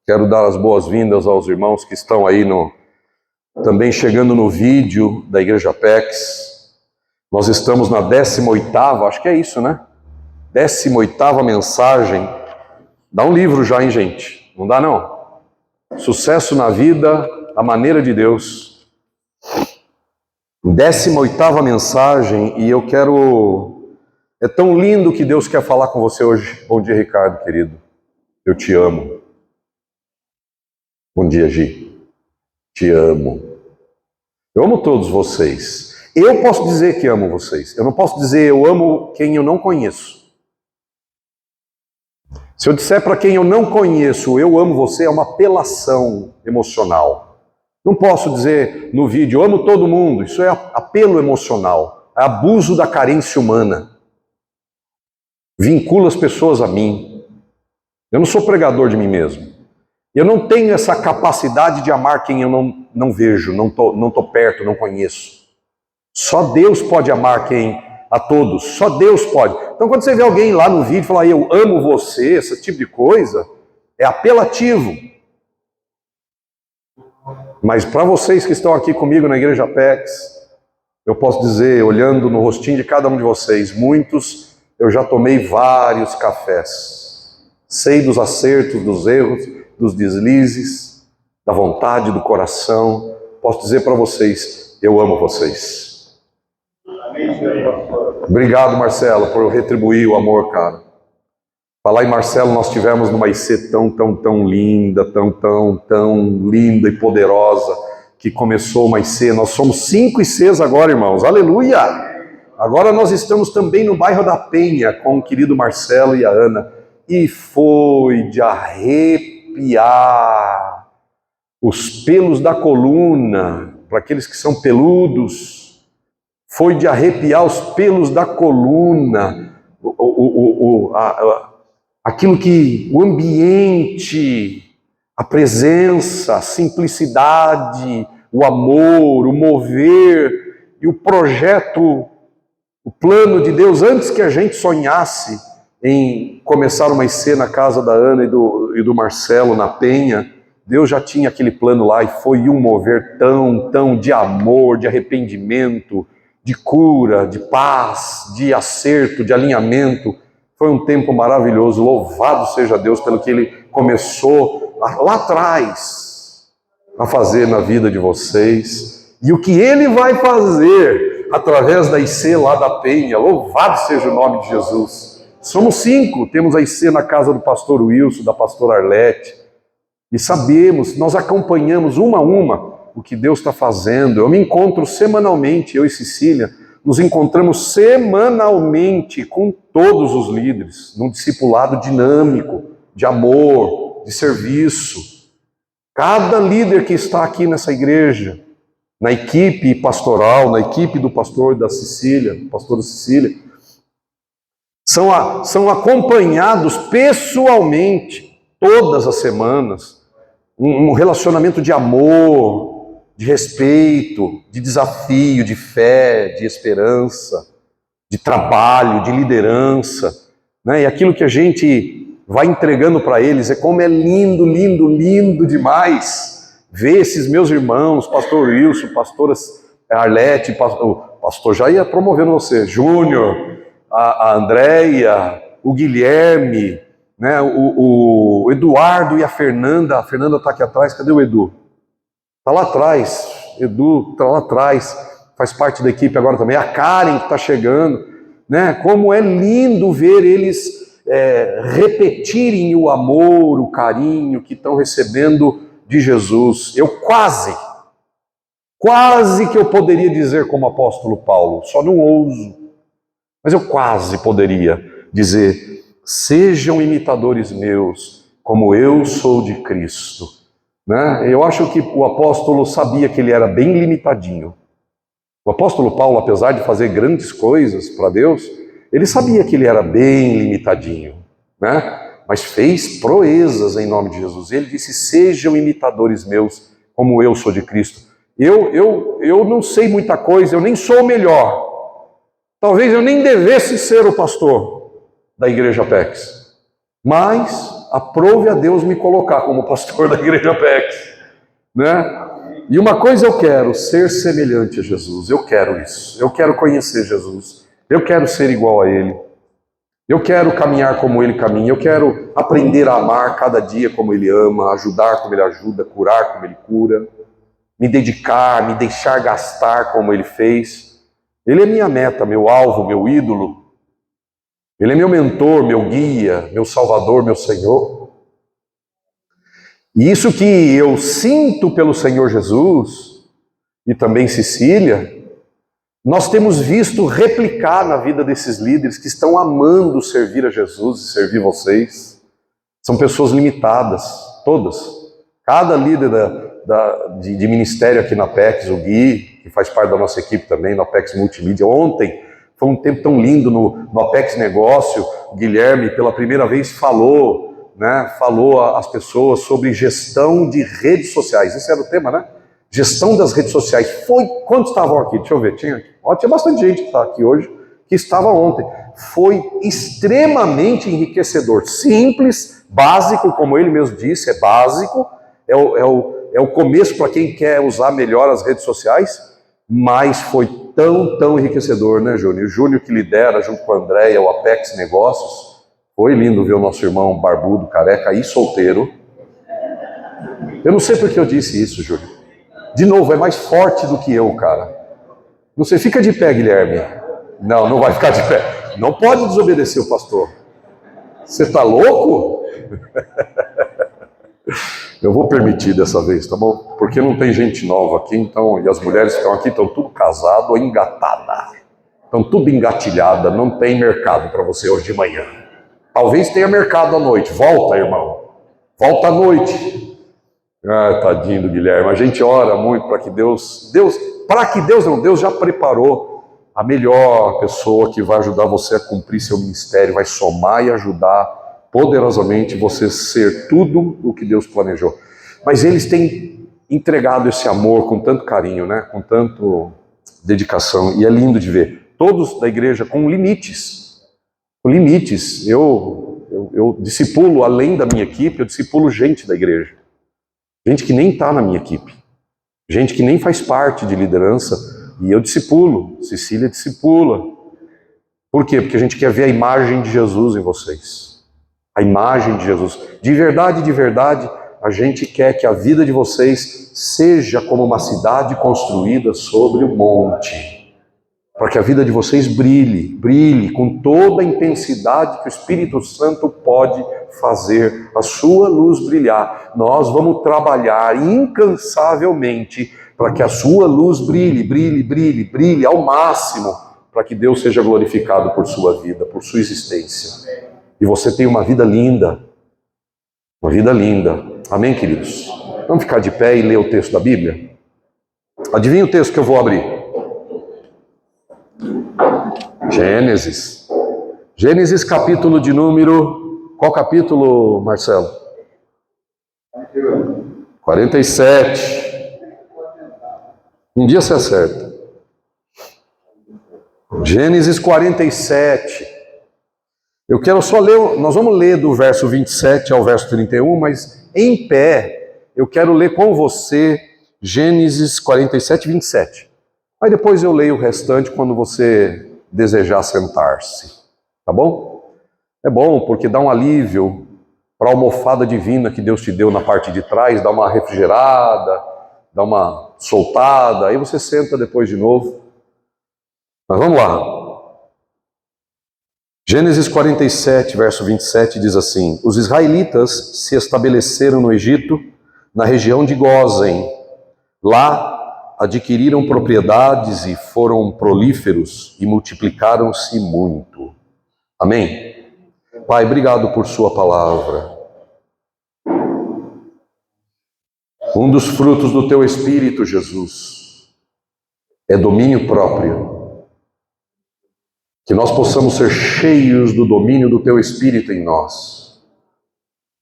Quero dar as boas-vindas aos irmãos que estão aí também chegando no vídeo da Igreja Apex. Nós estamos na 18ª, acho que é isso, né? 18ª mensagem. Dá um livro já, hein, gente? Não dá, não? Sucesso na vida, a maneira de Deus. 18ª mensagem, e eu quero... É tão lindo que Deus quer falar com você hoje. Bom dia, Ricardo, querido. Eu te amo. Bom dia, Gi. Te amo. Eu amo todos vocês. Eu posso dizer que amo vocês. Eu não posso dizer eu amo quem eu não conheço. Se eu disser para quem eu não conheço, eu amo você, é uma apelação emocional. Não posso dizer no vídeo, eu amo todo mundo. Isso é apelo emocional. É abuso da carência humana. Vincula as pessoas a mim. Eu não sou pregador de mim mesmo. Eu não tenho essa capacidade de amar quem eu não vejo, não tô perto, não conheço. Só Deus pode amar a todos, só Deus pode. Então quando você vê alguém lá no vídeo falar, eu amo você, esse tipo de coisa, é apelativo. Mas para vocês que estão aqui comigo na Igreja Apex, eu posso dizer, olhando no rostinho de cada um de vocês, muitos, eu já tomei vários cafés. Sei dos acertos, dos erros, dos deslizes, da vontade, do coração. Posso dizer para vocês, eu amo vocês. Obrigado, Marcelo, por retribuir o amor, cara. Falar em Marcelo, nós tivemos numa IC tão linda, tão linda e poderosa, que começou uma IC. Nós somos 5 ICs agora, irmãos. Aleluia! Agora nós estamos também no bairro da Penha, com o querido Marcelo e a Ana. E foi de arrepiar os pelos da coluna, para aqueles que são peludos, foi de arrepiar os pelos da coluna, aquilo que o ambiente, a presença, a simplicidade, o amor, o mover e o projeto, o plano de Deus, antes que a gente sonhasse em começar uma IC na casa da Ana e do Marcelo, na Penha, Deus já tinha aquele plano lá e foi um mover tão de amor, de arrependimento, de cura, de paz, de acerto, de alinhamento. Foi um tempo maravilhoso, louvado seja Deus pelo que Ele começou lá atrás a fazer na vida de vocês e o que Ele vai fazer através da IC lá da Penha. Louvado seja o nome de Jesus. Somos 5, temos a IC na casa do pastor Wilson, da pastora Arlete, e sabemos, nós acompanhamos uma a uma o que Deus está fazendo. Eu me encontro semanalmente, eu e Cecília, nos encontramos semanalmente com todos os líderes, num discipulado dinâmico, de amor, de serviço. Cada líder que está aqui nessa igreja, na equipe pastoral, na equipe do pastor da Cecília, pastora Cecília, são acompanhados pessoalmente, todas as semanas, um relacionamento de amor, de respeito, de desafio, de fé, de esperança, de trabalho, de liderança, né? E aquilo que a gente vai entregando para eles, é como é lindo demais ver esses meus irmãos, pastor Wilson, pastora Arlete, o pastor já ia promovendo você, Júnior, a Andréia, o Guilherme, né, o Eduardo e a Fernanda está aqui atrás. Cadê o Edu? Está lá atrás, Edu está lá atrás, faz parte da equipe agora também. A Karen que está chegando, né? Como é lindo ver eles repetirem o amor, o carinho que estão recebendo de Jesus. Eu quase que eu poderia dizer como apóstolo Paulo, só não ouso. Mas eu quase poderia dizer, sejam imitadores meus, como eu sou de Cristo. Né? Eu acho que o apóstolo sabia que ele era bem limitadinho. O apóstolo Paulo, apesar de fazer grandes coisas para Deus, ele sabia que ele era bem limitadinho, né? Mas fez proezas em nome de Jesus. Ele disse, sejam imitadores meus, como eu sou de Cristo. Eu não sei muita coisa, eu nem sou o melhor. Talvez eu nem devesse ser o pastor da Igreja Apex. Mas aprove a Deus me colocar como pastor da igreja PEX, né? E uma coisa eu quero, ser semelhante a Jesus. Eu quero isso. Eu quero conhecer Jesus. Eu quero ser igual a Ele. Eu quero caminhar como Ele caminha. Eu quero aprender a amar cada dia como Ele ama, ajudar como Ele ajuda, curar como Ele cura, me dedicar, me deixar gastar como Ele fez. Ele é minha meta, meu alvo, meu ídolo. Ele é meu mentor, meu guia, meu salvador, meu Senhor. E isso que eu sinto pelo Senhor Jesus, e também Cecília, nós temos visto replicar na vida desses líderes que estão amando servir a Jesus e servir vocês. São pessoas limitadas, todas. Cada líder de ministério aqui na PEX, o Gui, que faz parte da nossa equipe também, na Apex Multimídia. Ontem foi um tempo tão lindo no Apex Negócio. O Guilherme, pela primeira vez, falou às pessoas sobre gestão de redes sociais. Esse era o tema, né? Gestão das redes sociais. Quantos estavam aqui? Deixa eu ver. Tinha bastante gente que está aqui hoje, que estava ontem. Foi extremamente enriquecedor. Simples, básico, como ele mesmo disse, é básico. É o começo para quem quer usar melhor as redes sociais, mas foi tão enriquecedor, né, Júnior? O Júnior que lidera, junto com a Andréia, o Apex Negócios. Foi lindo ver o nosso irmão barbudo, careca e solteiro. Eu não sei porque eu disse isso, Júnior. De novo, é mais forte do que eu, cara. Não sei, fica de pé, Guilherme. Não vai ficar de pé. Não pode desobedecer o pastor. Você tá louco? Eu vou permitir dessa vez, tá bom? Porque não tem gente nova aqui, então, e as mulheres que estão aqui estão tudo casado ou engatada. Estão tudo engatilhada, não tem mercado para você hoje de manhã. Talvez tenha mercado à noite. Volta, irmão. Volta à noite. Ah, tadinho do Guilherme. A gente ora muito para que Deus já preparou a melhor pessoa que vai ajudar você a cumprir seu ministério, vai somar e ajudar poderosamente você ser tudo o que Deus planejou. Mas eles têm entregado esse amor com tanto carinho, né? Com tanto dedicação, e é lindo de ver. Todos da igreja com limites. Com limites. Eu discipulo, além da minha equipe, eu discipulo gente da igreja. Gente que nem está na minha equipe. Gente que nem faz parte de liderança, e eu discipulo. Cecília discipula. Por quê? Porque a gente quer ver a imagem de Jesus em vocês. A imagem de Jesus. De verdade, a gente quer que a vida de vocês seja como uma cidade construída sobre o monte. Para que a vida de vocês brilhe com toda a intensidade que o Espírito Santo pode fazer a sua luz brilhar. Nós vamos trabalhar incansavelmente para que a sua luz brilhe ao máximo, para que Deus seja glorificado por sua vida, por sua existência. E você tem uma vida linda. Uma vida linda. Amém, queridos? Vamos ficar de pé e ler o texto da Bíblia? Adivinha o texto que eu vou abrir? Gênesis capítulo de número... Qual capítulo, Marcelo? 47. Um dia você acerta. Gênesis 47. Eu quero só ler, nós vamos ler do verso 27 ao verso 31, mas em pé, eu quero ler com você Gênesis 47, 27. Aí depois eu leio o restante quando você desejar sentar-se, tá bom? É bom porque dá um alívio para a almofada divina que Deus te deu na parte de trás, dá uma refrigerada, dá uma soltada, aí você senta depois de novo. Mas vamos lá. Gênesis 47, verso 27 diz assim: Os israelitas se estabeleceram no Egito, na região de Gósen. Lá adquiriram propriedades e foram prolíferos e multiplicaram-se muito. Amém? Pai, obrigado por sua palavra. Um dos frutos do teu Espírito, Jesus, é domínio próprio. Que nós possamos ser cheios do domínio do teu Espírito em nós,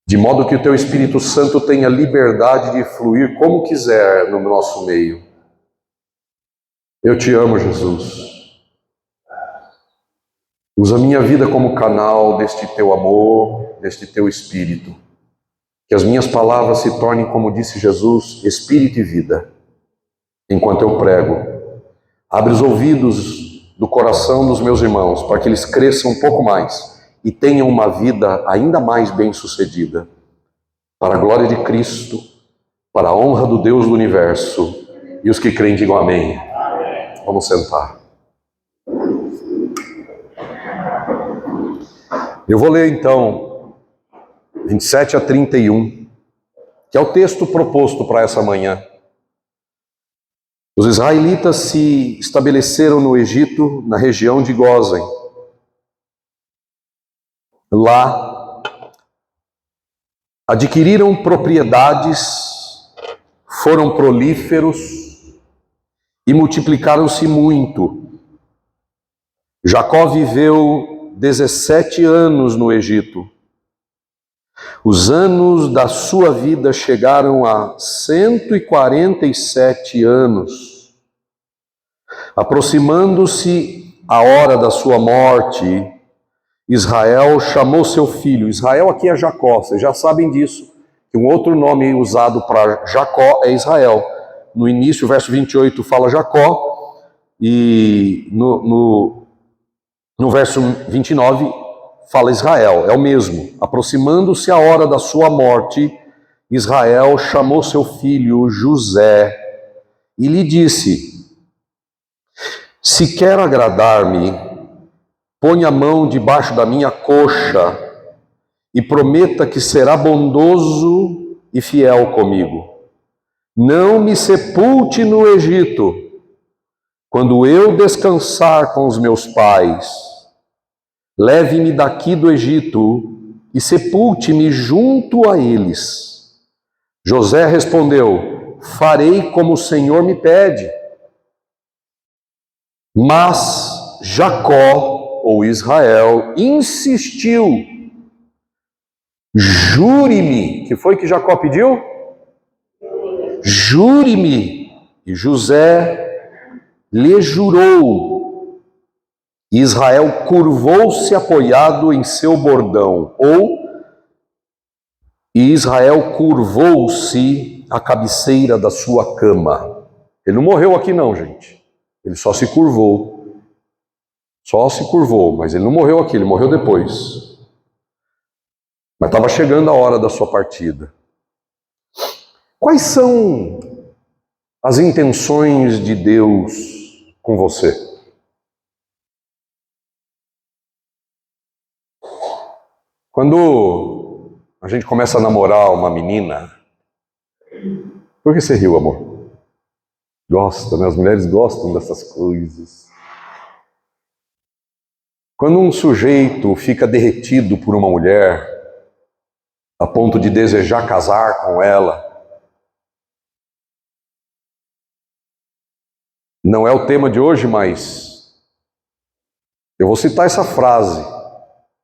de modo que o teu Espírito Santo tenha liberdade de fluir como quiser no nosso meio. Eu te amo, Jesus. Usa a minha vida como canal deste teu amor, deste teu Espírito. Que as minhas palavras se tornem, como disse Jesus, espírito e vida, enquanto eu prego. Abre os ouvidos do coração dos meus irmãos, para que eles cresçam um pouco mais e tenham uma vida ainda mais bem-sucedida, para a glória de Cristo, para a honra do Deus do universo. E os que creem digam amém. Vamos sentar. Eu vou ler então 27 a 31, que é o texto proposto para essa manhã. Os israelitas se estabeleceram no Egito, na região de Gósen. Lá, adquiriram propriedades, foram prolíferos e multiplicaram-se muito. Jacó viveu 17 anos no Egito. Os anos da sua vida chegaram a 147 anos. Aproximando-se a hora da sua morte, Israel chamou seu filho. Israel aqui é Jacó, vocês já sabem disso. Que um outro nome usado para Jacó é Israel. No início, verso 28, fala Jacó, e no verso 29, fala Israel, é o mesmo. Aproximando-se a hora da sua morte, Israel chamou seu filho José e lhe disse: se quer agradar-me, põe a mão debaixo da minha coxa e prometa que será bondoso e fiel comigo. Não me sepulte no Egito, quando eu descansar com os meus pais. Leve-me daqui do Egito e sepulte-me junto a eles. José respondeu: farei como o Senhor me pede. Mas Jacó, ou Israel, insistiu: jure-me. Que foi que Jacó pediu? Jure-me. E José lhe jurou. Israel curvou-se apoiado em seu bordão, e Israel curvou-se à cabeceira da sua cama. Ele não morreu aqui não, gente. Ele só se curvou. Só se curvou, mas ele não morreu aqui, ele morreu depois. Mas estava chegando a hora da sua partida. Quais são as intenções de Deus com você? Quando a gente começa a namorar uma menina... Por que você riu, amor? Gosta, né? As mulheres gostam dessas coisas. Quando um sujeito fica derretido por uma mulher, a ponto de desejar casar com ela, não é o tema de hoje, mas eu vou citar essa frase.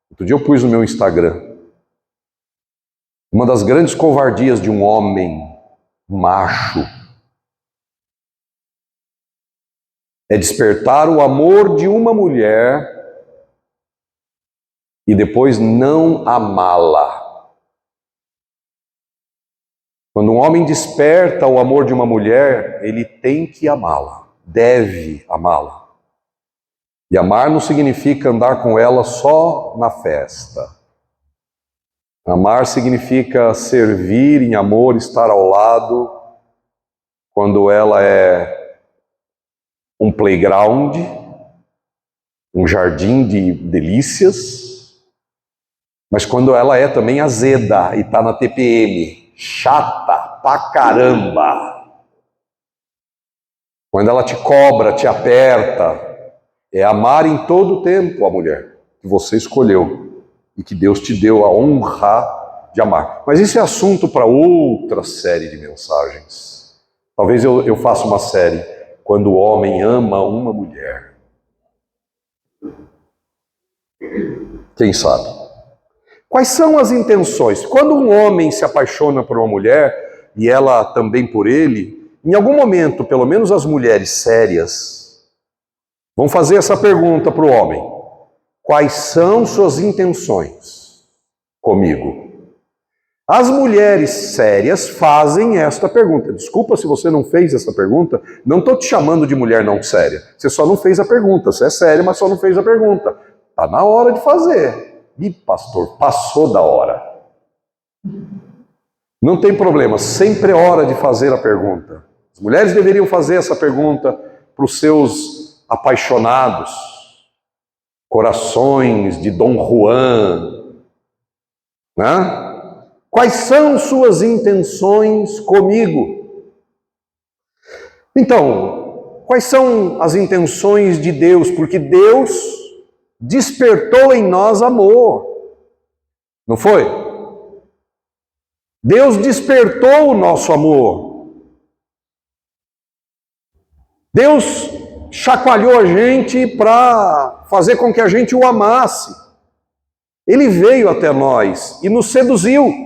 Outro dia eu pus no meu Instagram. Uma das grandes covardias de um homem macho é despertar o amor de uma mulher e depois não amá-la. Quando um homem desperta o amor de uma mulher, ele tem que amá-la, deve amá-la. E amar não significa andar com ela só na festa. Amar significa servir em amor, estar ao lado, quando ela é um playground, um jardim de delícias, mas quando ela é também azeda e está na TPM, chata pra caramba. Quando ela te cobra, te aperta, é amar em todo o tempo a mulher que você escolheu e que Deus te deu a honra de amar. Mas isso é assunto para outra série de mensagens. Talvez eu faça uma série, quando o homem ama uma mulher. Quem sabe? Quais são as intenções? Quando um homem se apaixona por uma mulher, e ela também por ele, em algum momento, pelo menos as mulheres sérias, vão fazer essa pergunta para o homem: quais são suas intenções comigo? As mulheres sérias fazem esta pergunta. Desculpa se você não fez essa pergunta, não estou te chamando de mulher não séria. Você só não fez a pergunta. Você é séria, mas só não fez a pergunta. Está na hora de fazer. Ih, pastor, passou da hora. Não tem problema, sempre é hora de fazer a pergunta. As mulheres deveriam fazer essa pergunta para os seus apaixonados, corações de Dom Juan, né? Quais são suas intenções comigo? Então, quais são as intenções de Deus? Porque Deus despertou em nós amor, não foi? Deus despertou o nosso amor. Deus chacoalhou a gente para fazer com que a gente o amasse. Ele veio até nós e nos seduziu.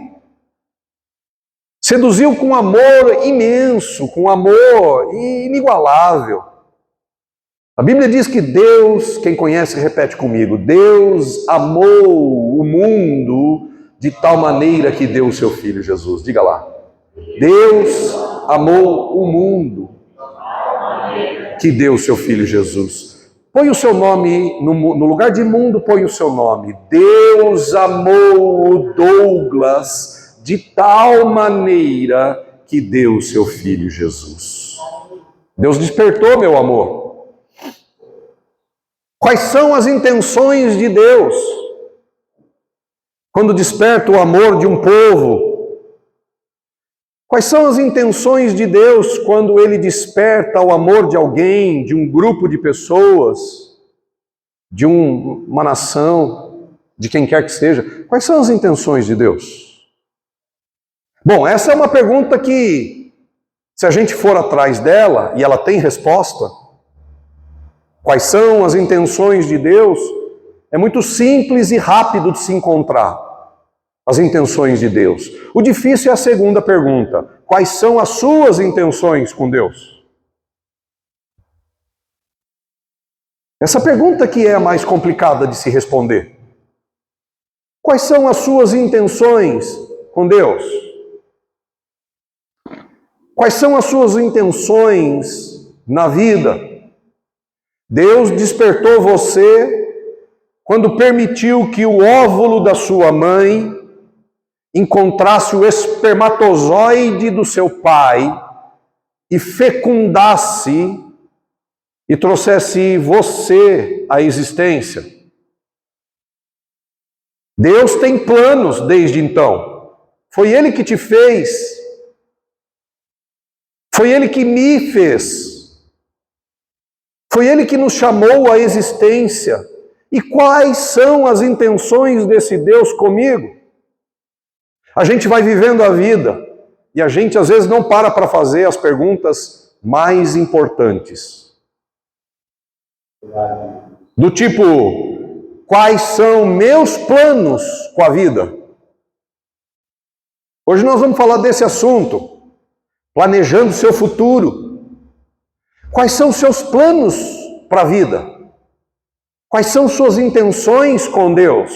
Seduziu com amor imenso, com amor inigualável. A Bíblia diz que Deus, quem conhece repete comigo, Deus amou o mundo de tal maneira que deu o seu Filho Jesus. Diga lá. Deus amou o mundo que deu o seu Filho Jesus. Põe o seu nome, no lugar de mundo, põe o seu nome. Deus amou o Douglas de tal maneira que deu o seu Filho Jesus. Deus despertou meu amor. Quais são as intenções de Deus quando desperta o amor de um povo? Quais são as intenções de Deus quando Ele desperta o amor de alguém, de um grupo de pessoas, de uma nação, de quem quer que seja? Quais são as intenções de Deus? Bom, essa é uma pergunta que, se a gente for atrás dela, e ela tem resposta, quais são as intenções de Deus? É muito simples e rápido de se encontrar as intenções de Deus. O difícil é a segunda pergunta: quais são as suas intenções com Deus? Essa pergunta que é a mais complicada de se responder. Quais são as suas intenções com Deus? Quais são as suas intenções na vida? Deus despertou você quando permitiu que o óvulo da sua mãe encontrasse o espermatozoide do seu pai e fecundasse e trouxesse você à existência. Deus tem planos desde então. Foi Ele que te fez. Foi Ele que me fez. Foi Ele que nos chamou à existência. E quais são as intenções desse Deus comigo? A gente vai vivendo a vida e a gente às vezes não para fazer as perguntas mais importantes. Do tipo, quais são meus planos com a vida? Hoje nós vamos falar desse assunto. Planejando o seu futuro. Quais são os seus planos para a vida? Quais são suas intenções com Deus?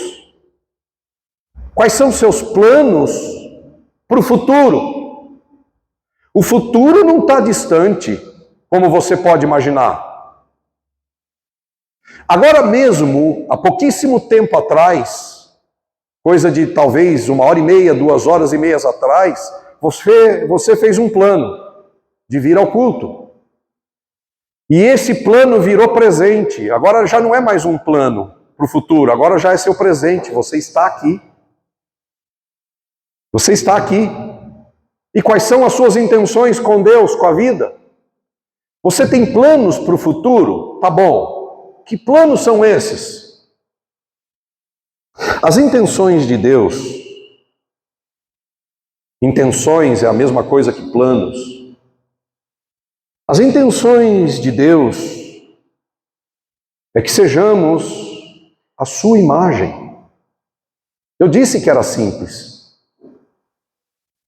Quais são seus planos para o futuro? O futuro não está distante, como você pode imaginar. Agora mesmo, há pouquíssimo tempo atrás, coisa de talvez 1h30, 2h30 atrás, você fez um plano de vir ao culto. E esse plano virou presente. Agora já não é mais um plano para o futuro, agora já é seu presente. Você está aqui. Você está aqui. E quais são as suas intenções com Deus, com a vida? Você tem planos para o futuro? Tá bom. Que planos são esses? As intenções de Deus. Intenções é a mesma coisa que planos. As intenções de Deus é que sejamos a sua imagem. Eu disse que era simples.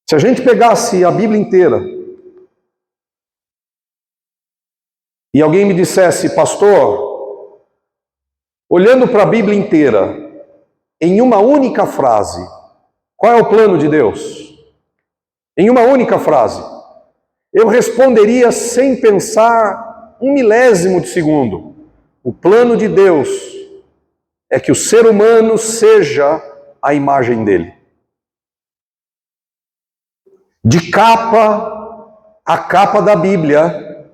Se a gente pegasse a Bíblia inteira e alguém me dissesse, pastor, olhando para a Bíblia inteira, em uma única frase, Qual é o plano de Deus? Em uma única frase, eu responderia sem pensar um milésimo de segundo. O plano de Deus é que o ser humano seja a imagem dele. De capa a capa da Bíblia,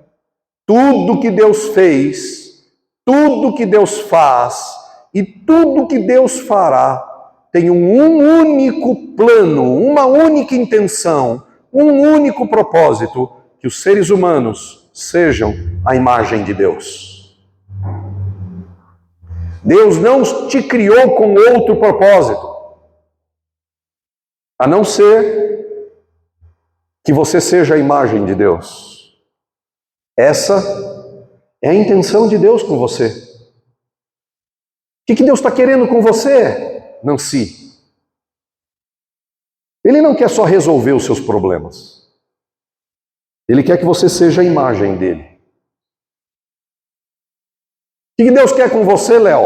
tudo que Deus fez, tudo que Deus faz e tudo que Deus fará tem um único plano, uma única intenção, um único propósito, que os seres humanos sejam a imagem de Deus. Deus não te criou com outro propósito, a não ser que você seja a imagem de Deus. Essa é a intenção de Deus com você. O que Deus está querendo com você, Nancy? Ele não quer só resolver os seus problemas. Ele quer que você seja a imagem dele. O que Deus quer com você, Léo?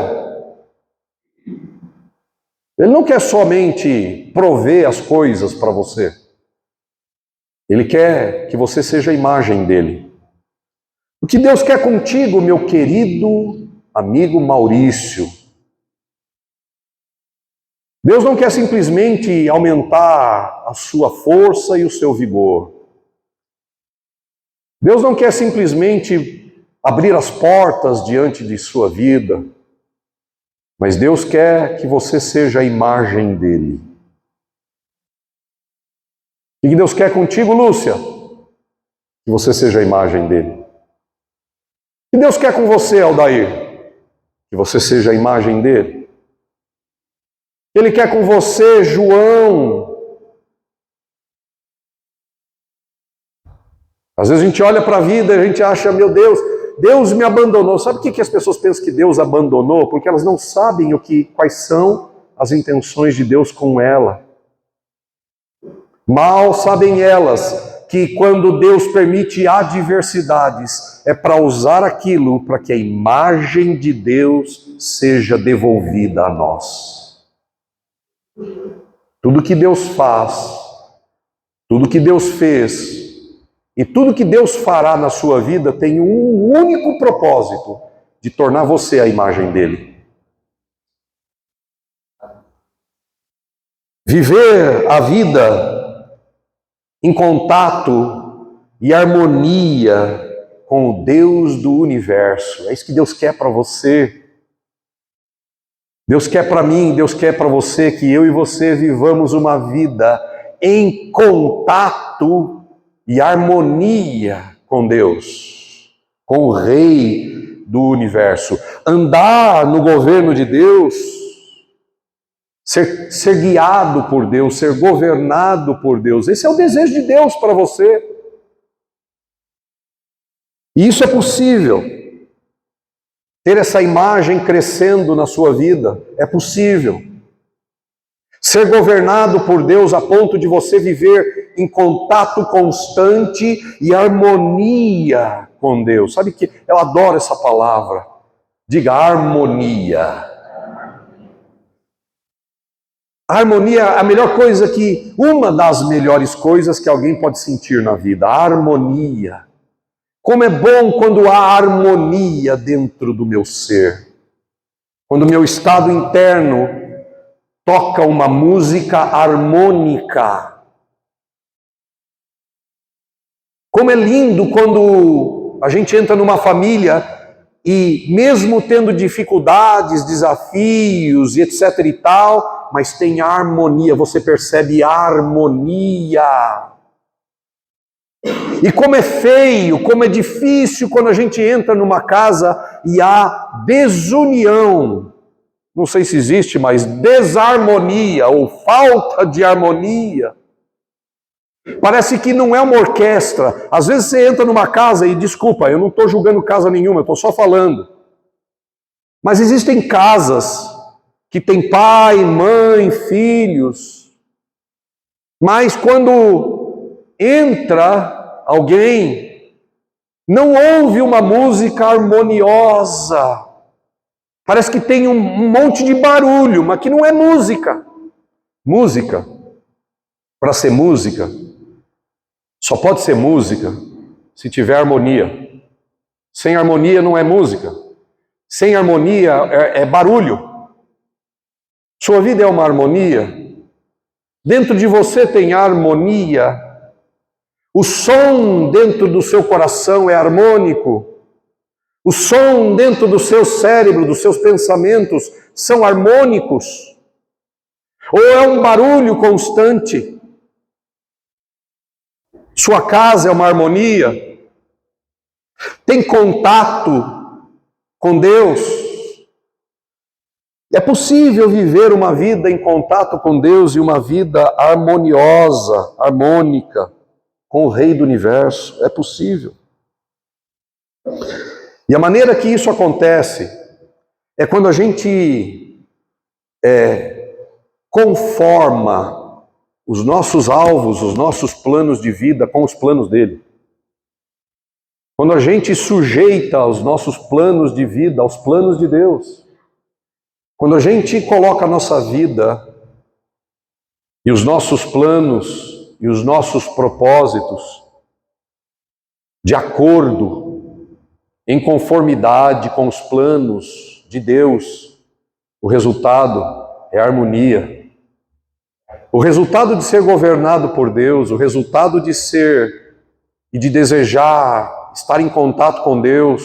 Ele não quer somente prover as coisas para você. Ele quer que você seja a imagem dele. O que Deus quer contigo, meu querido amigo Maurício? Deus não quer simplesmente aumentar a sua força e o seu vigor. Deus não quer simplesmente abrir as portas diante de sua vida, mas Deus quer que você seja a imagem dele. O que Deus quer contigo, Lúcia? Que você seja a imagem dele. O que Deus quer com você, Aldair? Que você seja a imagem dele. Ele quer com você, João. Às vezes a gente olha para a vida e a gente acha, meu Deus, Deus me abandonou. Sabe o que as pessoas pensam que Deus abandonou? Porque elas não sabem quais são as intenções de Deus com ela. Mal sabem elas que quando Deus permite adversidades, é para usar aquilo para que a imagem de Deus seja devolvida a nós. Tudo que Deus faz, tudo que Deus fez e tudo que Deus fará na sua vida tem um único propósito, de tornar você a imagem dele. Viver a vida em contato e harmonia com o Deus do universo. É isso que Deus quer para você. Deus quer para mim, Deus quer para você que eu e você vivamos uma vida em contato e harmonia com Deus, com o Rei do universo. Andar no governo de Deus, ser guiado por Deus, ser governado por Deus. Esse é o desejo de Deus para você. E isso é possível. Ter essa imagem crescendo na sua vida é possível. Ser governado por Deus a ponto de você viver em contato constante e harmonia com Deus. Sabe que eu adoro essa palavra. Diga harmonia. A harmonia é a melhor coisa uma das melhores coisas que alguém pode sentir na vida. A harmonia. Como é bom quando há harmonia dentro do meu ser. Quando o meu estado interno toca uma música harmônica. Como é lindo quando a gente entra numa família e mesmo tendo dificuldades, desafios e etc e tal, mas tem harmonia, você percebe harmonia. E como é feio, como é difícil quando a gente entra numa casa e há desunião. Não sei se existe, mas desarmonia ou falta de harmonia. Parece que não é uma orquestra. Às vezes você entra numa casa e, desculpa, eu não estou julgando casa nenhuma, eu estou só falando. Mas existem casas que tem pai, mãe, filhos. Mas quando entra alguém, não ouve uma música harmoniosa. Parece que tem um monte de barulho, mas que não é música. Música para ser música, só pode ser música se tiver harmonia. Sem harmonia não é música. Sem harmonia é barulho. Sua vida é uma harmonia. Dentro de você tem harmonia. O som dentro do seu coração é harmônico. O som dentro do seu cérebro, dos seus pensamentos, são harmônicos. Ou é um barulho constante? Sua casa é uma harmonia? Tem contato com Deus? É possível viver uma vida em contato com Deus e uma vida harmoniosa, harmônica, com o Rei do Universo? É possível. E a maneira que isso acontece é quando a gente conforma os nossos alvos, os nossos planos de vida com os planos dele. Quando a gente sujeita os nossos planos de vida aos planos de Deus. Quando a gente coloca a nossa vida e os nossos planos e os nossos propósitos de acordo, em conformidade com os planos de Deus, o resultado é harmonia. O resultado de ser governado por Deus, o resultado de ser e de desejar estar em contato com Deus,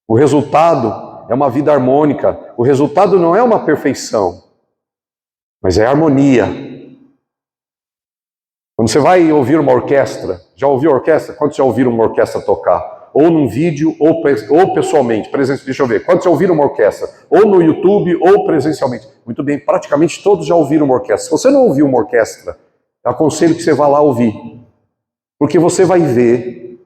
o resultado é uma vida harmônica. O resultado não é uma perfeição, mas é harmonia. Quando você vai ouvir uma orquestra, já ouviu orquestra? Quantos já ouviram uma orquestra tocar? Ou num vídeo, ou pessoalmente. Deixa eu ver. Quantos já ouviram uma orquestra? Ou no YouTube, ou presencialmente. Muito bem, praticamente todos já ouviram uma orquestra. Se você não ouviu uma orquestra, eu aconselho que você vá lá ouvir. Porque você vai ver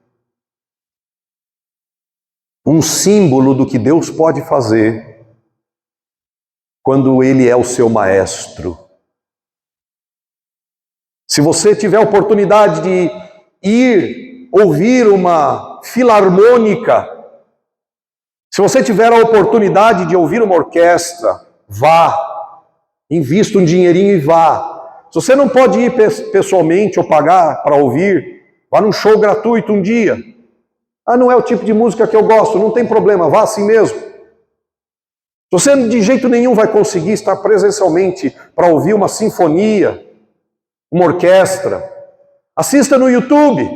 um símbolo do que Deus pode fazer quando Ele é o seu maestro. Se você tiver a oportunidade de ir ouvir uma filarmônica, se você tiver a oportunidade de ouvir uma orquestra, vá, invista um dinheirinho e vá. Se você não pode ir pessoalmente ou pagar para ouvir, vá num show gratuito um dia. Ah, não é o tipo de música que eu gosto, não tem problema, vá assim mesmo. Se você de jeito nenhum vai conseguir estar presencialmente para ouvir uma sinfonia, uma orquestra, assista no YouTube.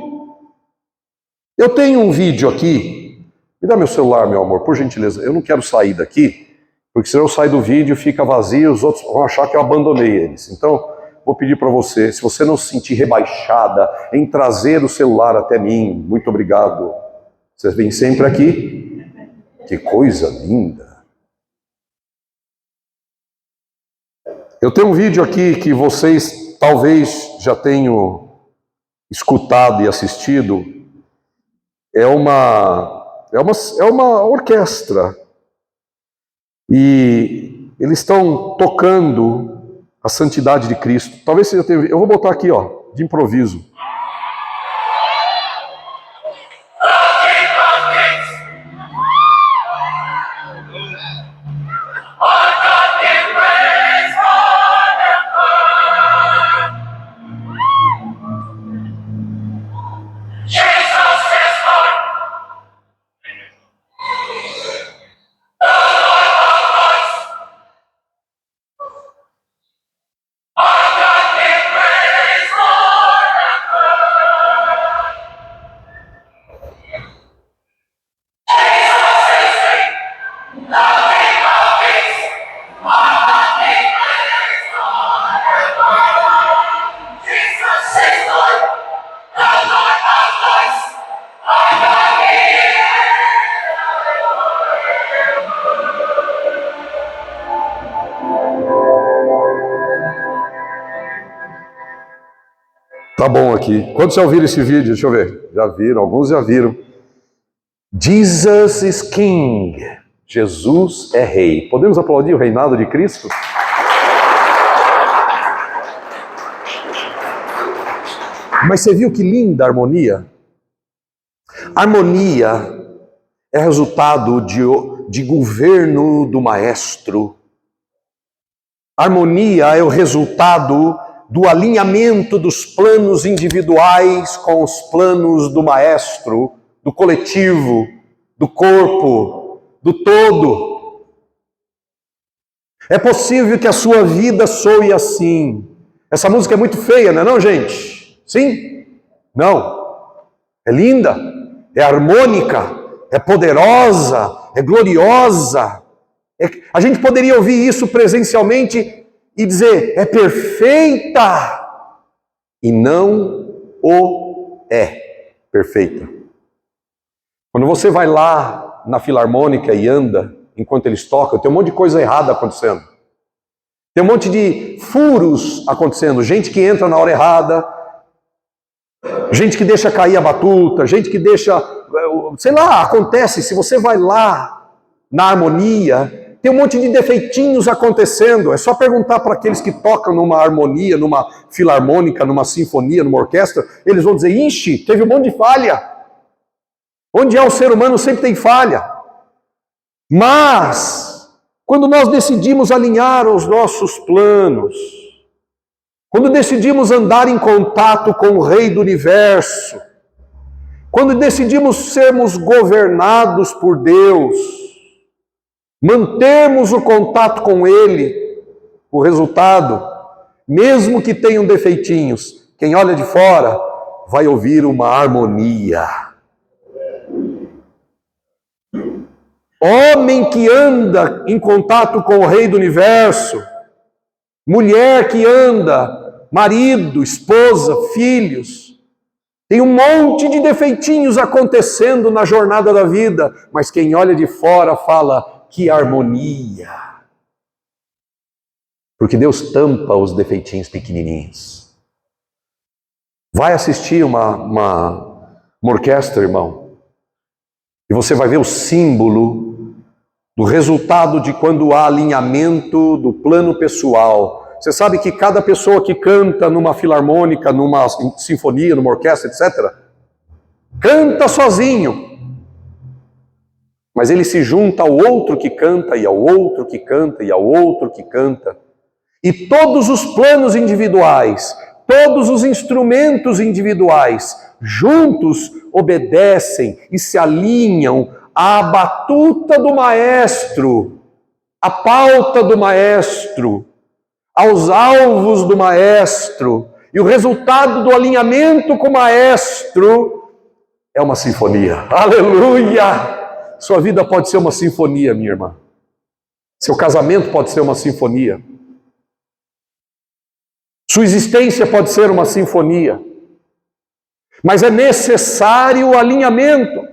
Eu tenho um vídeo aqui. Me dá meu celular, meu amor, por gentileza. Eu não quero sair daqui, porque se eu sair do vídeo fica vazio, os outros vão achar que eu abandonei eles. Então, vou pedir para você, se você não se sentir rebaixada em trazer o celular até mim, muito obrigado. Vocês vêm sempre aqui. Que coisa linda. Eu tenho um vídeo aqui que vocês talvez já tenham escutado e assistido. É uma orquestra. E eles estão tocando a santidade de Cristo. Talvez você já tenha. Eu vou botar aqui, ó, de improviso. Tá bom aqui. Quantos já ouviram esse vídeo? Deixa eu ver. Já viram, alguns já viram. Jesus is King. Jesus é Rei. Podemos aplaudir o reinado de Cristo? Mas você viu que linda a harmonia? Harmonia é resultado de governo do Maestro. Harmonia é o resultado do alinhamento dos planos individuais com os planos do Maestro, do coletivo, do corpo, do todo. É possível que a sua vida soe assim. Essa música é muito feia, não é não, gente? Sim? Não. É linda, é harmônica, é poderosa, é gloriosa. A gente poderia ouvir isso presencialmente e dizer, é perfeita. E não o é perfeita. Quando você vai lá na Filarmônica e anda, enquanto eles tocam, tem um monte de coisa errada acontecendo. Tem um monte de furos acontecendo. Gente que entra na hora errada, gente que deixa cair a batuta, gente que deixa... Sei lá, acontece. Se você vai lá na harmonia, tem um monte de defeitinhos acontecendo. É só perguntar para aqueles que tocam numa harmonia, numa filarmônica, numa sinfonia, numa orquestra. Eles vão dizer, ixi, teve um monte de falha. Onde é o ser humano sempre tem falha. Mas, quando nós decidimos alinhar os nossos planos, quando decidimos andar em contato com o Rei do Universo, quando decidimos sermos governados por Deus, mantermos o contato com Ele, o resultado, mesmo que tenham defeitinhos, quem olha de fora vai ouvir uma harmonia. Homem que anda em contato com o Rei do Universo, mulher que anda, marido, esposa, filhos, tem um monte de defeitinhos acontecendo na jornada da vida, mas quem olha de fora fala, que harmonia. Porque Deus tampa os defeitinhos pequenininhos. Vai assistir uma orquestra, irmão, e você vai ver o símbolo do resultado de quando há alinhamento do plano pessoal. Você sabe que cada pessoa que canta numa filarmônica, numa sinfonia, numa orquestra, etc., canta sozinho. Mas ele se junta ao outro que canta, e ao outro que canta, e ao outro que canta. E todos os planos individuais, todos os instrumentos individuais, juntos obedecem e se alinham à batuta do Maestro, à pauta do Maestro, aos alvos do Maestro. E o resultado do alinhamento com o Maestro é uma sinfonia. Aleluia! Sua vida pode ser uma sinfonia, minha irmã. Seu casamento pode ser uma sinfonia. Sua existência pode ser uma sinfonia. Mas é necessário o alinhamento.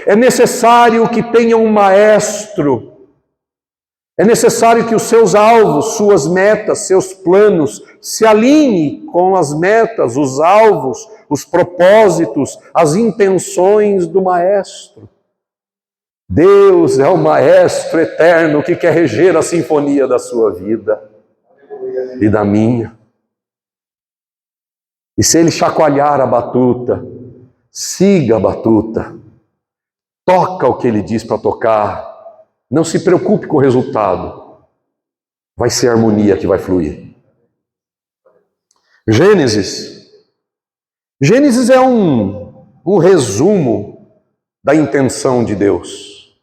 É necessário que tenha um maestro. É necessário que os seus alvos, suas metas, seus planos se alinhem com as metas, os alvos, os propósitos, as intenções do Maestro. Deus é o Maestro eterno que quer reger a sinfonia da sua vida e da minha. E se Ele chacoalhar a batuta, siga a batuta. Toca o que Ele diz para tocar. Não se preocupe com o resultado. Vai ser a harmonia que vai fluir. Gênesis. Gênesis é um resumo da intenção de Deus.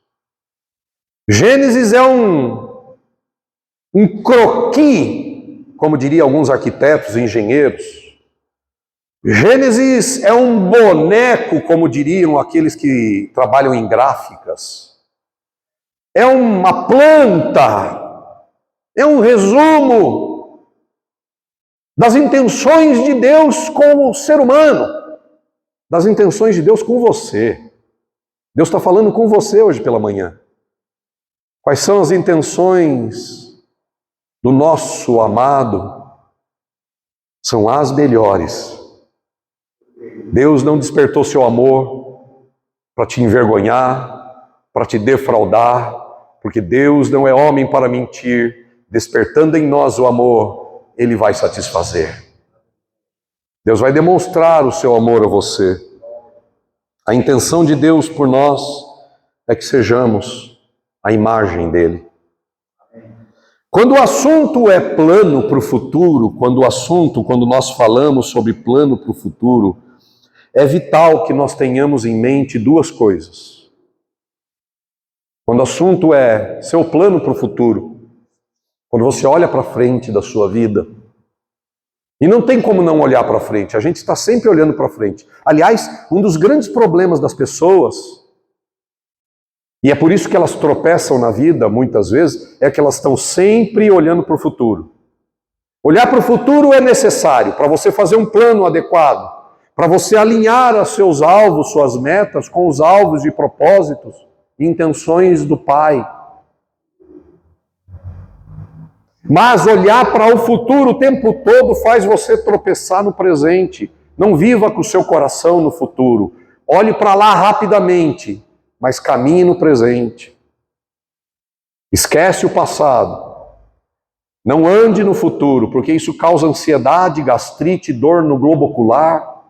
Gênesis é um croquis, como diriam alguns arquitetos e engenheiros. Gênesis é um boneco, como diriam aqueles que trabalham em gráficas. É uma planta, é um resumo das intenções de Deus com o ser humano, das intenções de Deus com você. Deus está falando com você hoje pela manhã. Quais são as intenções do nosso amado? São as melhores. Deus não despertou seu amor para te envergonhar, para te defraudar, porque Deus não é homem para mentir. Despertando em nós o amor, Ele vai satisfazer. Deus vai demonstrar o seu amor a você. A intenção de Deus por nós é que sejamos a imagem dEle. Quando o assunto é plano para o futuro, quando nós falamos sobre plano para o futuro, é vital que nós tenhamos em mente duas coisas. Quando o assunto é seu plano para o futuro, quando você olha para frente da sua vida, e não tem como não olhar para frente, a gente está sempre olhando para frente. Aliás, um dos grandes problemas das pessoas, e é por isso que elas tropeçam na vida, muitas vezes, é que elas estão sempre olhando para o futuro. Olhar para o futuro é necessário para você fazer um plano adequado, para você alinhar os seus alvos, suas metas, com os alvos e propósitos e intenções do Pai. Mas olhar para o futuro o tempo todo faz você tropeçar no presente. Não viva com o seu coração no futuro. Olhe para lá rapidamente, mas caminhe no presente. Esquece o passado. Não ande no futuro, porque isso causa ansiedade, gastrite, dor no globo ocular,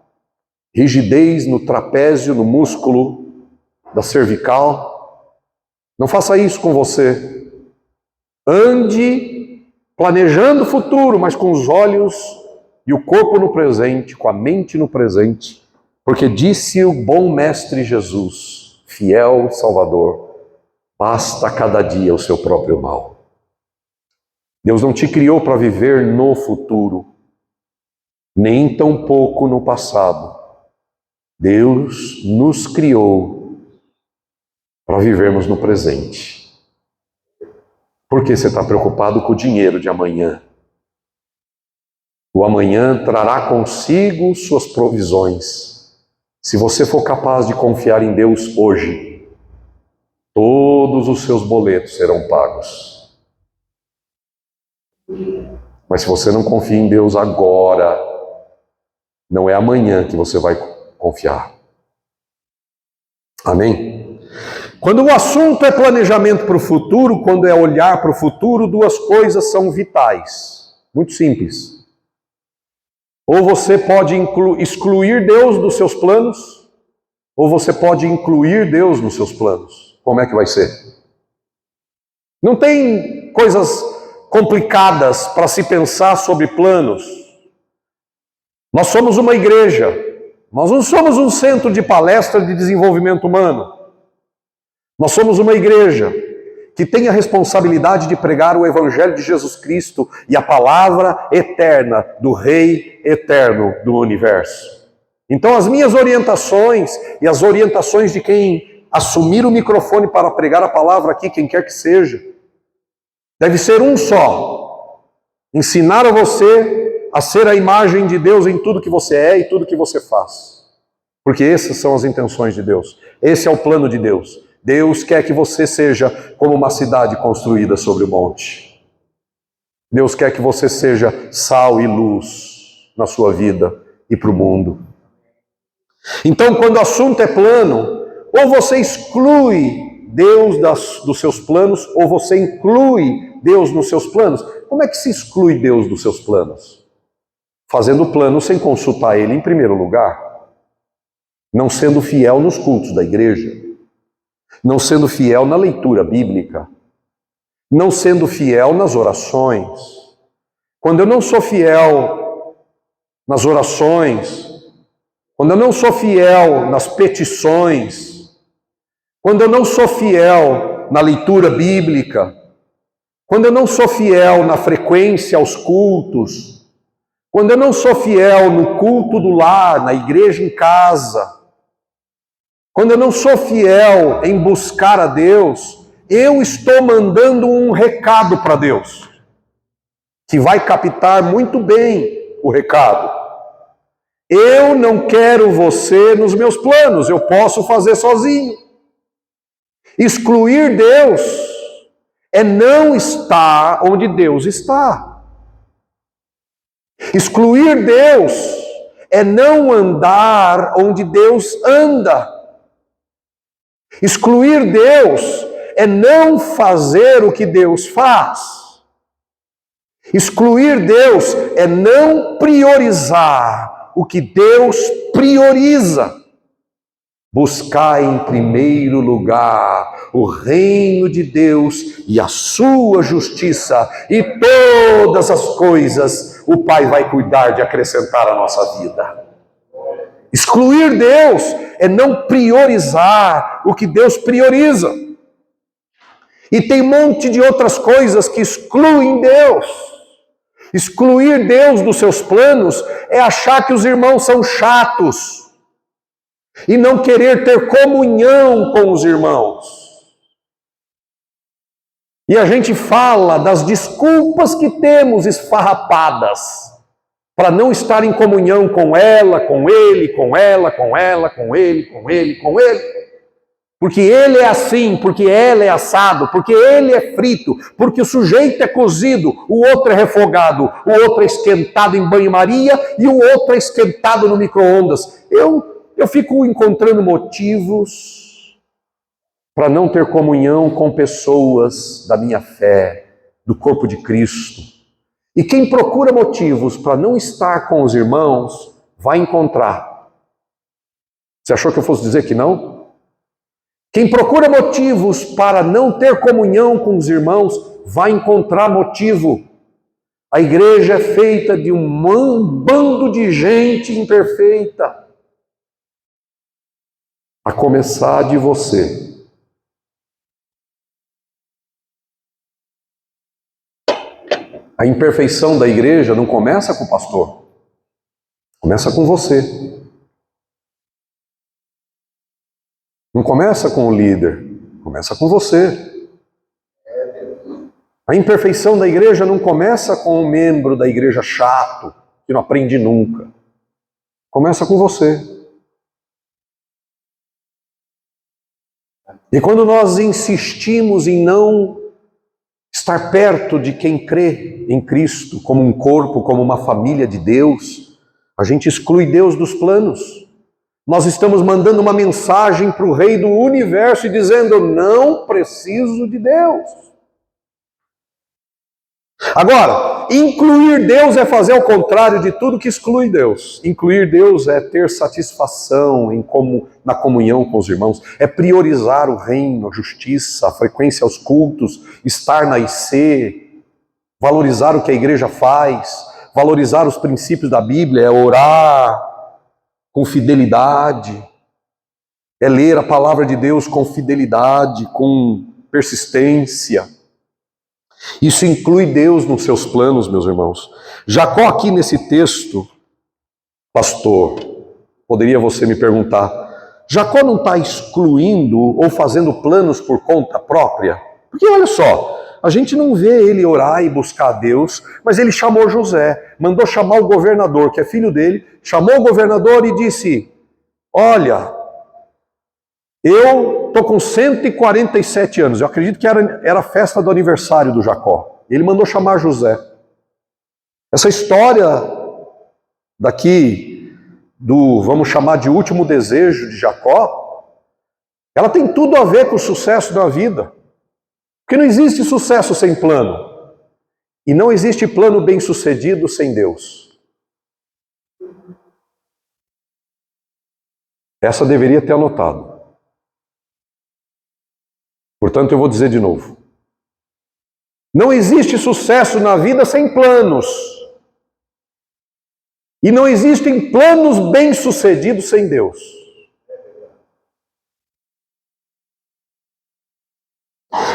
rigidez no trapézio, no músculo da cervical. Não faça isso com você. Ande planejando o futuro, mas com os olhos e o corpo no presente, com a mente no presente, porque disse o bom Mestre Jesus, fiel Salvador, basta cada dia o seu próprio mal. Deus não te criou para viver no futuro, nem tampouco no passado. Deus nos criou para vivermos no presente. Por que você está preocupado com o dinheiro de amanhã? O amanhã trará consigo suas provisões. Se você for capaz de confiar em Deus hoje, todos os seus boletos serão pagos. Mas se você não confia em Deus agora, não é amanhã que você vai confiar. Amém? Quando o assunto é planejamento para o futuro, quando é olhar para o futuro, duas coisas são vitais. Muito simples. Ou você pode excluir Deus dos seus planos, ou você pode incluir Deus nos seus planos. Como é que vai ser? Não tem coisas complicadas para se pensar sobre planos. Nós somos uma igreja. Nós não somos um centro de palestra de desenvolvimento humano. Nós somos uma igreja que tem a responsabilidade de pregar o Evangelho de Jesus Cristo e a palavra eterna do Rei eterno do universo. Então as minhas orientações e as orientações de quem assumir o microfone para pregar a palavra aqui, quem quer que seja, deve ser um só: ensinar a você a ser a imagem de Deus em tudo que você é e tudo que você faz. Porque essas são as intenções de Deus. Esse é o plano de Deus. Deus quer que você seja como uma cidade construída sobre o monte. Deus quer que você seja sal e luz na sua vida e para o mundo. Então, quando o assunto é plano, ou você exclui Deus dos seus planos, ou você inclui Deus nos seus planos. Como é que se exclui Deus dos seus planos? Fazendo plano sem consultar Ele em primeiro lugar. Não sendo fiel nos cultos da igreja. Não sendo fiel na leitura bíblica, não sendo fiel nas orações. Quando eu não sou fiel nas orações, quando eu não sou fiel nas petições, quando eu não sou fiel na leitura bíblica, quando eu não sou fiel na frequência aos cultos, quando eu não sou fiel no culto do lar, na igreja em casa, quando eu não sou fiel em buscar a Deus, eu estou mandando um recado para Deus, que vai captar muito bem o recado. Eu não quero você nos meus planos, eu posso fazer sozinho. Excluir Deus é não estar onde Deus está. Excluir Deus é não andar onde Deus anda. Excluir Deus é não fazer o que Deus faz. Excluir Deus é não priorizar o que Deus prioriza. Buscar em primeiro lugar o reino de Deus e a sua justiça, e todas as coisas o Pai vai cuidar de acrescentar à nossa vida. Excluir Deus é não priorizar o que Deus prioriza. E tem um monte de outras coisas que excluem Deus. Excluir Deus dos seus planos é achar que os irmãos são chatos e não querer ter comunhão com os irmãos. E a gente fala das desculpas que temos esfarrapadas para não estar em comunhão com ela, com ele, com ela, com ela, com ele, com ele, com ele. Porque ele é assim, porque ela é assado, porque ele é frito, porque o sujeito é cozido, o outro é refogado, o outro é esquentado em banho-maria e o outro é esquentado no micro-ondas. Eu fico encontrando motivos para não ter comunhão com pessoas da minha fé, do corpo de Cristo. E quem procura motivos para não estar com os irmãos, vai encontrar. Você achou que eu fosse dizer que não? Quem procura motivos para não ter comunhão com os irmãos, vai encontrar motivo. A igreja é feita de um bando de gente imperfeita. A começar de você. A imperfeição da igreja não começa com o pastor. Começa com você. Não começa com o líder, começa com você. A imperfeição da igreja não começa com um membro da igreja chato, que não aprende nunca. Começa com você. E quando nós insistimos em não estar perto de quem crê em Cristo, como um corpo, como uma família de Deus, a gente exclui Deus dos planos. Nós estamos mandando uma mensagem para o Rei do Universo e dizendo: eu não preciso de Deus. Agora, incluir Deus é fazer ao contrário de tudo que exclui Deus. Incluir Deus é ter satisfação na comunhão com os irmãos, é priorizar o reino, a justiça, a frequência aos cultos, estar na IC, valorizar o que a igreja faz, valorizar os princípios da Bíblia, é orar com fidelidade, é ler a palavra de Deus com fidelidade, com persistência. Isso inclui Deus nos seus planos, meus irmãos. Jacó aqui nesse texto, pastor, poderia você me perguntar, Jacó não está excluindo ou fazendo planos por conta própria? Porque olha só, a gente não vê ele orar e buscar a Deus, mas ele chamou José, mandou chamar o governador, que é filho dele, chamou o governador e disse: olha, eu estou com 147 anos, eu acredito que era a festa do aniversário do Jacó. Ele mandou chamar José. Essa história daqui, vamos chamar de último desejo de Jacó, ela tem tudo a ver com o sucesso da vida. Porque não existe sucesso sem plano. E não existe plano bem-sucedido sem Deus. Essa deveria ter anotado. Portanto, eu vou dizer de novo. Não existe sucesso na vida sem planos. E não existem planos bem-sucedidos sem Deus.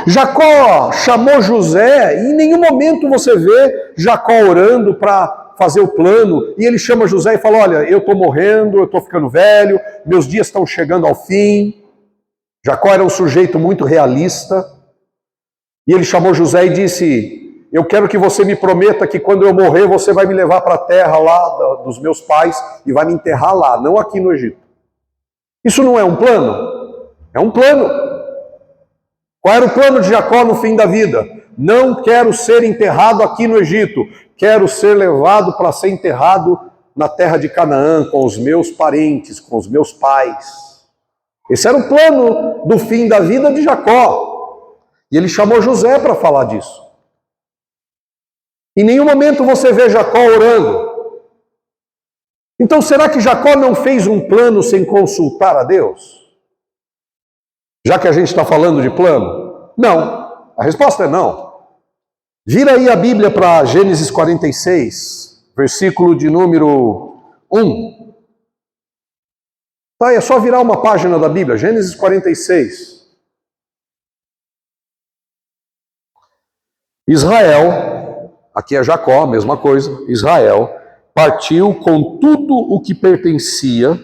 Jacó chamou José, e em nenhum momento você vê Jacó orando para fazer o plano, e ele chama José e fala: olha, eu estou morrendo, eu estou ficando velho, meus dias estão chegando ao fim. Jacó era um sujeito muito realista, e ele chamou José e disse: eu quero que você me prometa que quando eu morrer você vai me levar para a terra lá dos meus pais e vai me enterrar lá, não aqui no Egito. Isso não é um plano? É um plano. Qual era o plano de Jacó no fim da vida? Não quero ser enterrado aqui no Egito, quero ser levado para ser enterrado na terra de Canaã, com os meus parentes, com os meus pais. Esse era o plano do fim da vida de Jacó. E ele chamou José para falar disso. Em nenhum momento você vê Jacó orando. Então será que Jacó não fez um plano sem consultar a Deus? Já que a gente está falando de plano? Não. A resposta é não. Vira aí a Bíblia para Gênesis 46, versículo de número 1. Tá, é só virar uma página da Bíblia, Gênesis 46. Israel, aqui é Jacó, mesma coisa, Israel, partiu com tudo o que pertencia.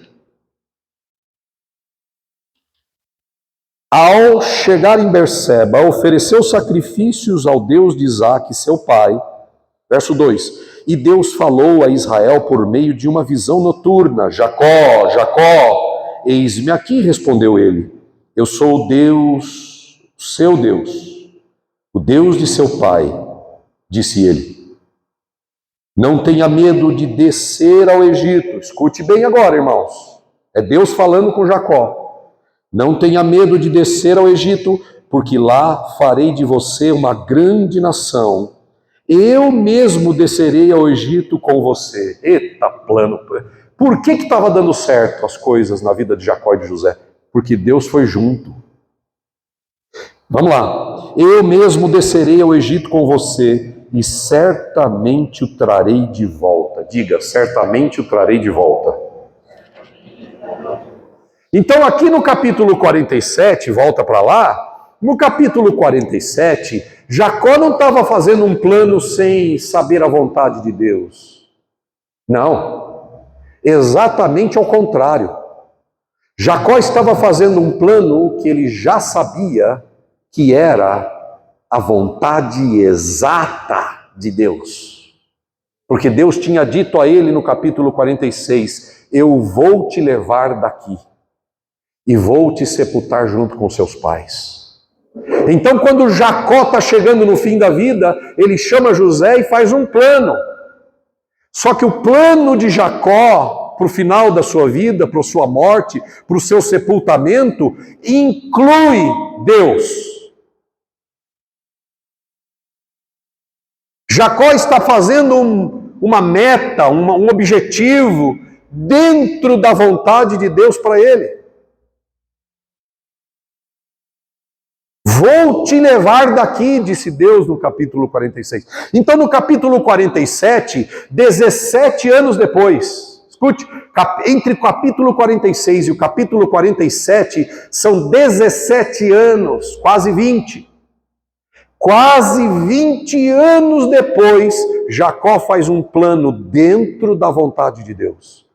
Ao chegar em Berseba, ofereceu sacrifícios ao Deus de Isaque, seu pai. Verso 2. E Deus falou a Israel por meio de uma visão noturna: Jacó, Jacó. Eis-me aqui, respondeu ele. Eu sou o Deus, seu Deus, o Deus de seu pai, disse ele. Não tenha medo de descer ao Egito. Escute bem agora, irmãos. É Deus falando com Jacó. Não tenha medo de descer ao Egito, porque lá farei de você uma grande nação. Eu mesmo descerei ao Egito com você. Eita plano! Por que estava dando certo as coisas na vida de Jacó e de José? Porque Deus foi junto. Vamos lá. Eu mesmo descerei ao Egito com você e certamente o trarei de volta. Diga, certamente o trarei de volta. Então aqui no capítulo 47, volta para lá, no capítulo 47, Jacó não estava fazendo um plano sem saber a vontade de Deus. Não, exatamente ao contrário. Jacó estava fazendo um plano que ele já sabia que era a vontade exata de Deus. Porque Deus tinha dito a ele no capítulo 46, eu vou te levar daqui e vou te sepultar junto com seus pais. Então, quando Jacó está chegando no fim da vida, ele chama José e faz um plano. Só que o plano de Jacó, para o final da sua vida, para a sua morte, para o seu sepultamento, inclui Deus. Jacó está fazendo uma meta, um objetivo dentro da vontade de Deus para ele. Vou te levar daqui, disse Deus no capítulo 46. Então, no capítulo 47, 17 anos depois, escute, entre o capítulo 46 e o capítulo 47, são 17 anos, quase 20. Quase 20 anos depois, Jacó faz um plano dentro da vontade de Deus.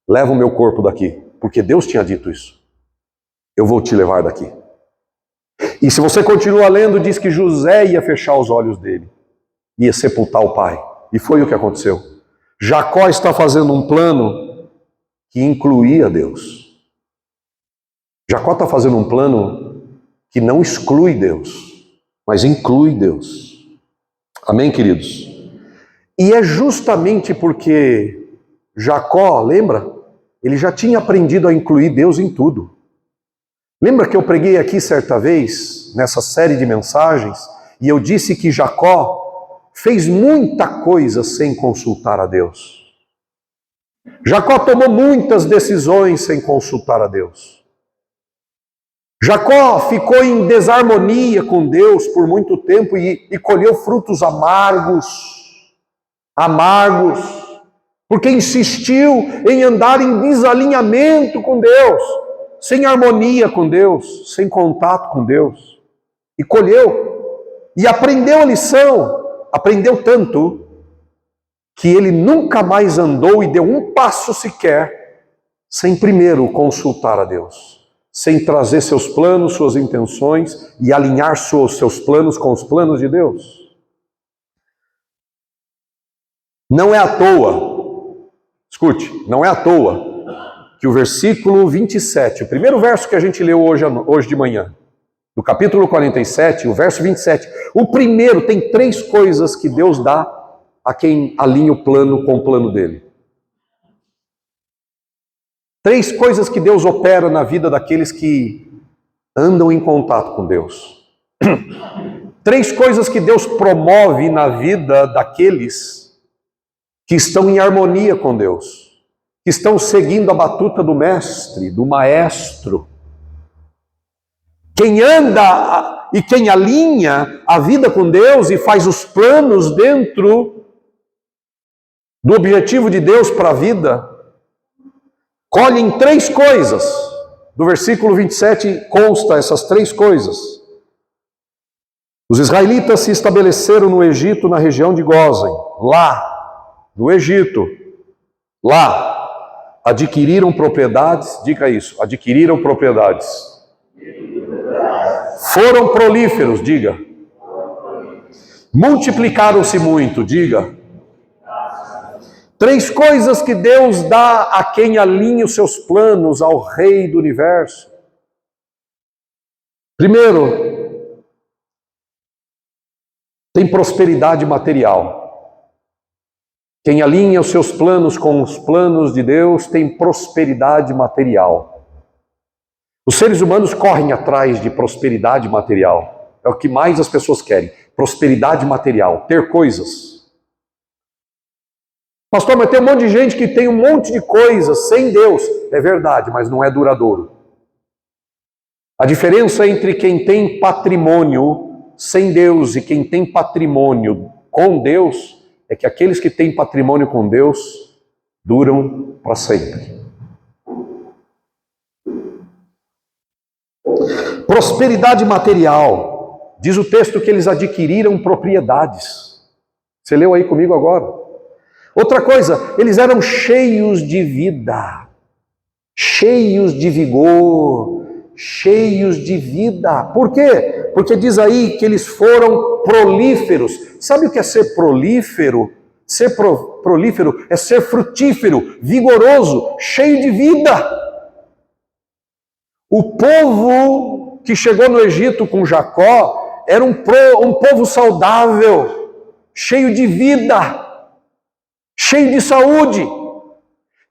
Leva o meu corpo daqui, porque Deus tinha dito isso. Eu vou te levar daqui. E se você continua lendo, diz que José ia fechar os olhos dele, ia sepultar o pai. E foi o que aconteceu. Jacó está fazendo um plano que incluía Deus. Jacó está fazendo um plano que não exclui Deus, mas inclui Deus. Amém, queridos? E é justamente porque Jacó, lembra? Ele já tinha aprendido a incluir Deus em tudo. Lembra que eu preguei aqui certa vez, nessa série de mensagens, e eu disse que Jacó fez muita coisa sem consultar a Deus. Jacó tomou muitas decisões sem consultar a Deus. Jacó ficou em desarmonia com Deus por muito tempo e colheu frutos amargos, porque insistiu em andar em desalinhamento com Deus, sem harmonia com Deus, sem contato com Deus. E colheu, e aprendeu a lição, aprendeu tanto, que ele nunca mais andou e deu um passo sequer, sem primeiro consultar a Deus, sem trazer seus planos, suas intenções, e alinhar seus planos com os planos de Deus. Não é à toa, escute, não é à toa, que o versículo 27, o primeiro verso que a gente leu hoje de manhã, do capítulo 47, o verso 27, o primeiro tem 3 coisas que Deus dá a quem alinha o plano com o plano dele. 3 coisas que Deus opera na vida daqueles que andam em contato com Deus. 3 coisas que Deus promove na vida daqueles que estão em harmonia com Deus, que estão seguindo a batuta do mestre, do maestro, Quem anda e quem alinha a vida com Deus e faz os planos dentro do objetivo de Deus para a vida, colhe em 3 coisas. Do versículo 27 consta essas 3 coisas. Os israelitas se estabeleceram no Egito, na região de Gósen. Lá, no Egito, lá, adquiriram propriedades, diga isso, adquiriram propriedades. Foram prolíferos, diga. Multiplicaram-se muito, diga. 3 coisas que Deus dá a quem alinha os seus planos ao Rei do Universo. Primeiro, tem prosperidade material. Quem alinha os seus planos com os planos de Deus tem prosperidade material. Os seres humanos correm atrás de prosperidade material. É o que mais as pessoas querem. Prosperidade material, ter coisas. Pastor, mas tem um monte de gente que tem um monte de coisas sem Deus. É verdade, mas não é duradouro. A diferença entre quem tem patrimônio sem Deus e quem tem patrimônio com Deus é que aqueles que têm patrimônio com Deus duram para sempre. Prosperidade material. Diz o texto que eles adquiriram propriedades. Você leu aí comigo agora? Outra coisa, eles eram cheios de vida, cheios de vigor, cheios de vida. Por quê? Porque diz aí que eles foram prolíferos. Sabe o que é ser prolífero? Ser prolífero é ser frutífero, vigoroso, cheio de vida. O povo que chegou no Egito com Jacó era um povo saudável, cheio de vida, cheio de saúde.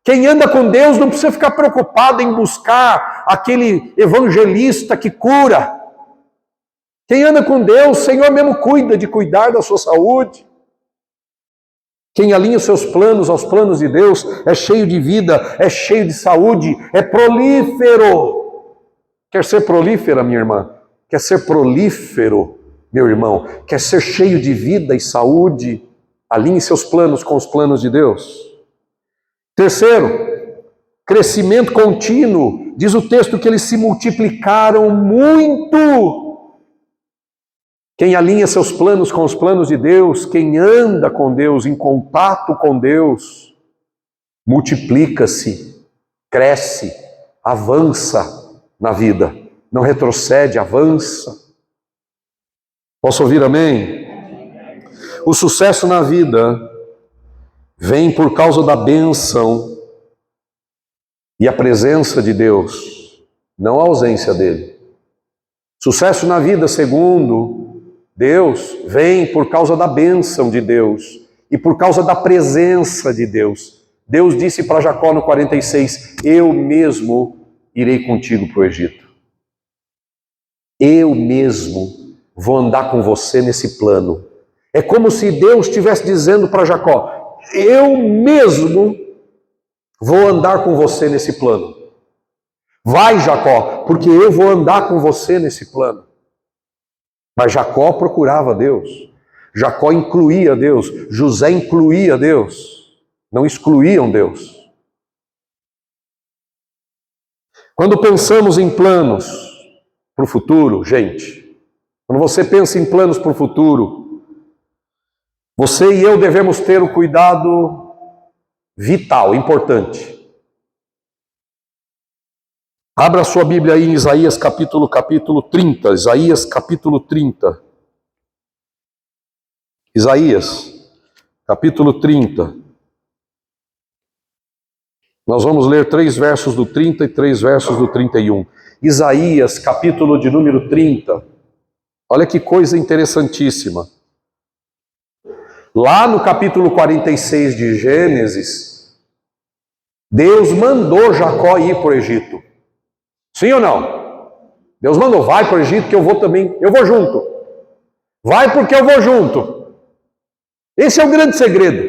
Quem anda com Deus não precisa ficar preocupado em buscar aquele evangelista que cura. Quem anda com Deus, o Senhor mesmo cuida de cuidar da sua saúde. Quem alinha os seus planos aos planos de Deus é cheio de vida, é cheio de saúde, é prolífero. Quer ser prolífera, minha irmã? Quer ser prolífero, meu irmão? Quer ser cheio de vida e saúde? Alinhe seus planos com os planos de Deus. Terceiro, crescimento contínuo. Diz o texto que eles se multiplicaram muito. Quem alinha seus planos com os planos de Deus, quem anda com Deus, em contato com Deus, multiplica-se, cresce, avança na vida. Não retrocede, avança. Posso ouvir amém? O sucesso na vida vem por causa da bênção e a presença de Deus, não a ausência dele. Sucesso na vida, segundo Deus, vem por causa da bênção de Deus e por causa da presença de Deus. Deus disse para Jacó no 46, eu mesmo irei contigo para o Egito. Eu mesmo vou andar com você nesse plano. É como se Deus estivesse dizendo para Jacó, eu mesmo vou andar com você nesse plano. Vai, Jacó, porque eu vou andar com você nesse plano. Mas Jacó procurava Deus. Jacó incluía Deus. José incluía Deus. Não excluíam Deus. Quando pensamos em planos para o futuro, gente, quando você pensa em planos para o futuro, você e eu devemos ter o cuidado vital, importante. Abra sua Bíblia aí em Isaías capítulo 30. Isaías capítulo 30. Isaías capítulo 30. Nós vamos ler 3 versos do 30 e 3 versos do 31. Isaías capítulo de número 30. Olha que coisa interessantíssima. Lá no capítulo 46 de Gênesis, Deus mandou Jacó ir para o Egito. Sim ou não? Deus mandou, vai para o Egito que eu vou também, eu vou junto. Vai porque eu vou junto. Esse é o grande segredo.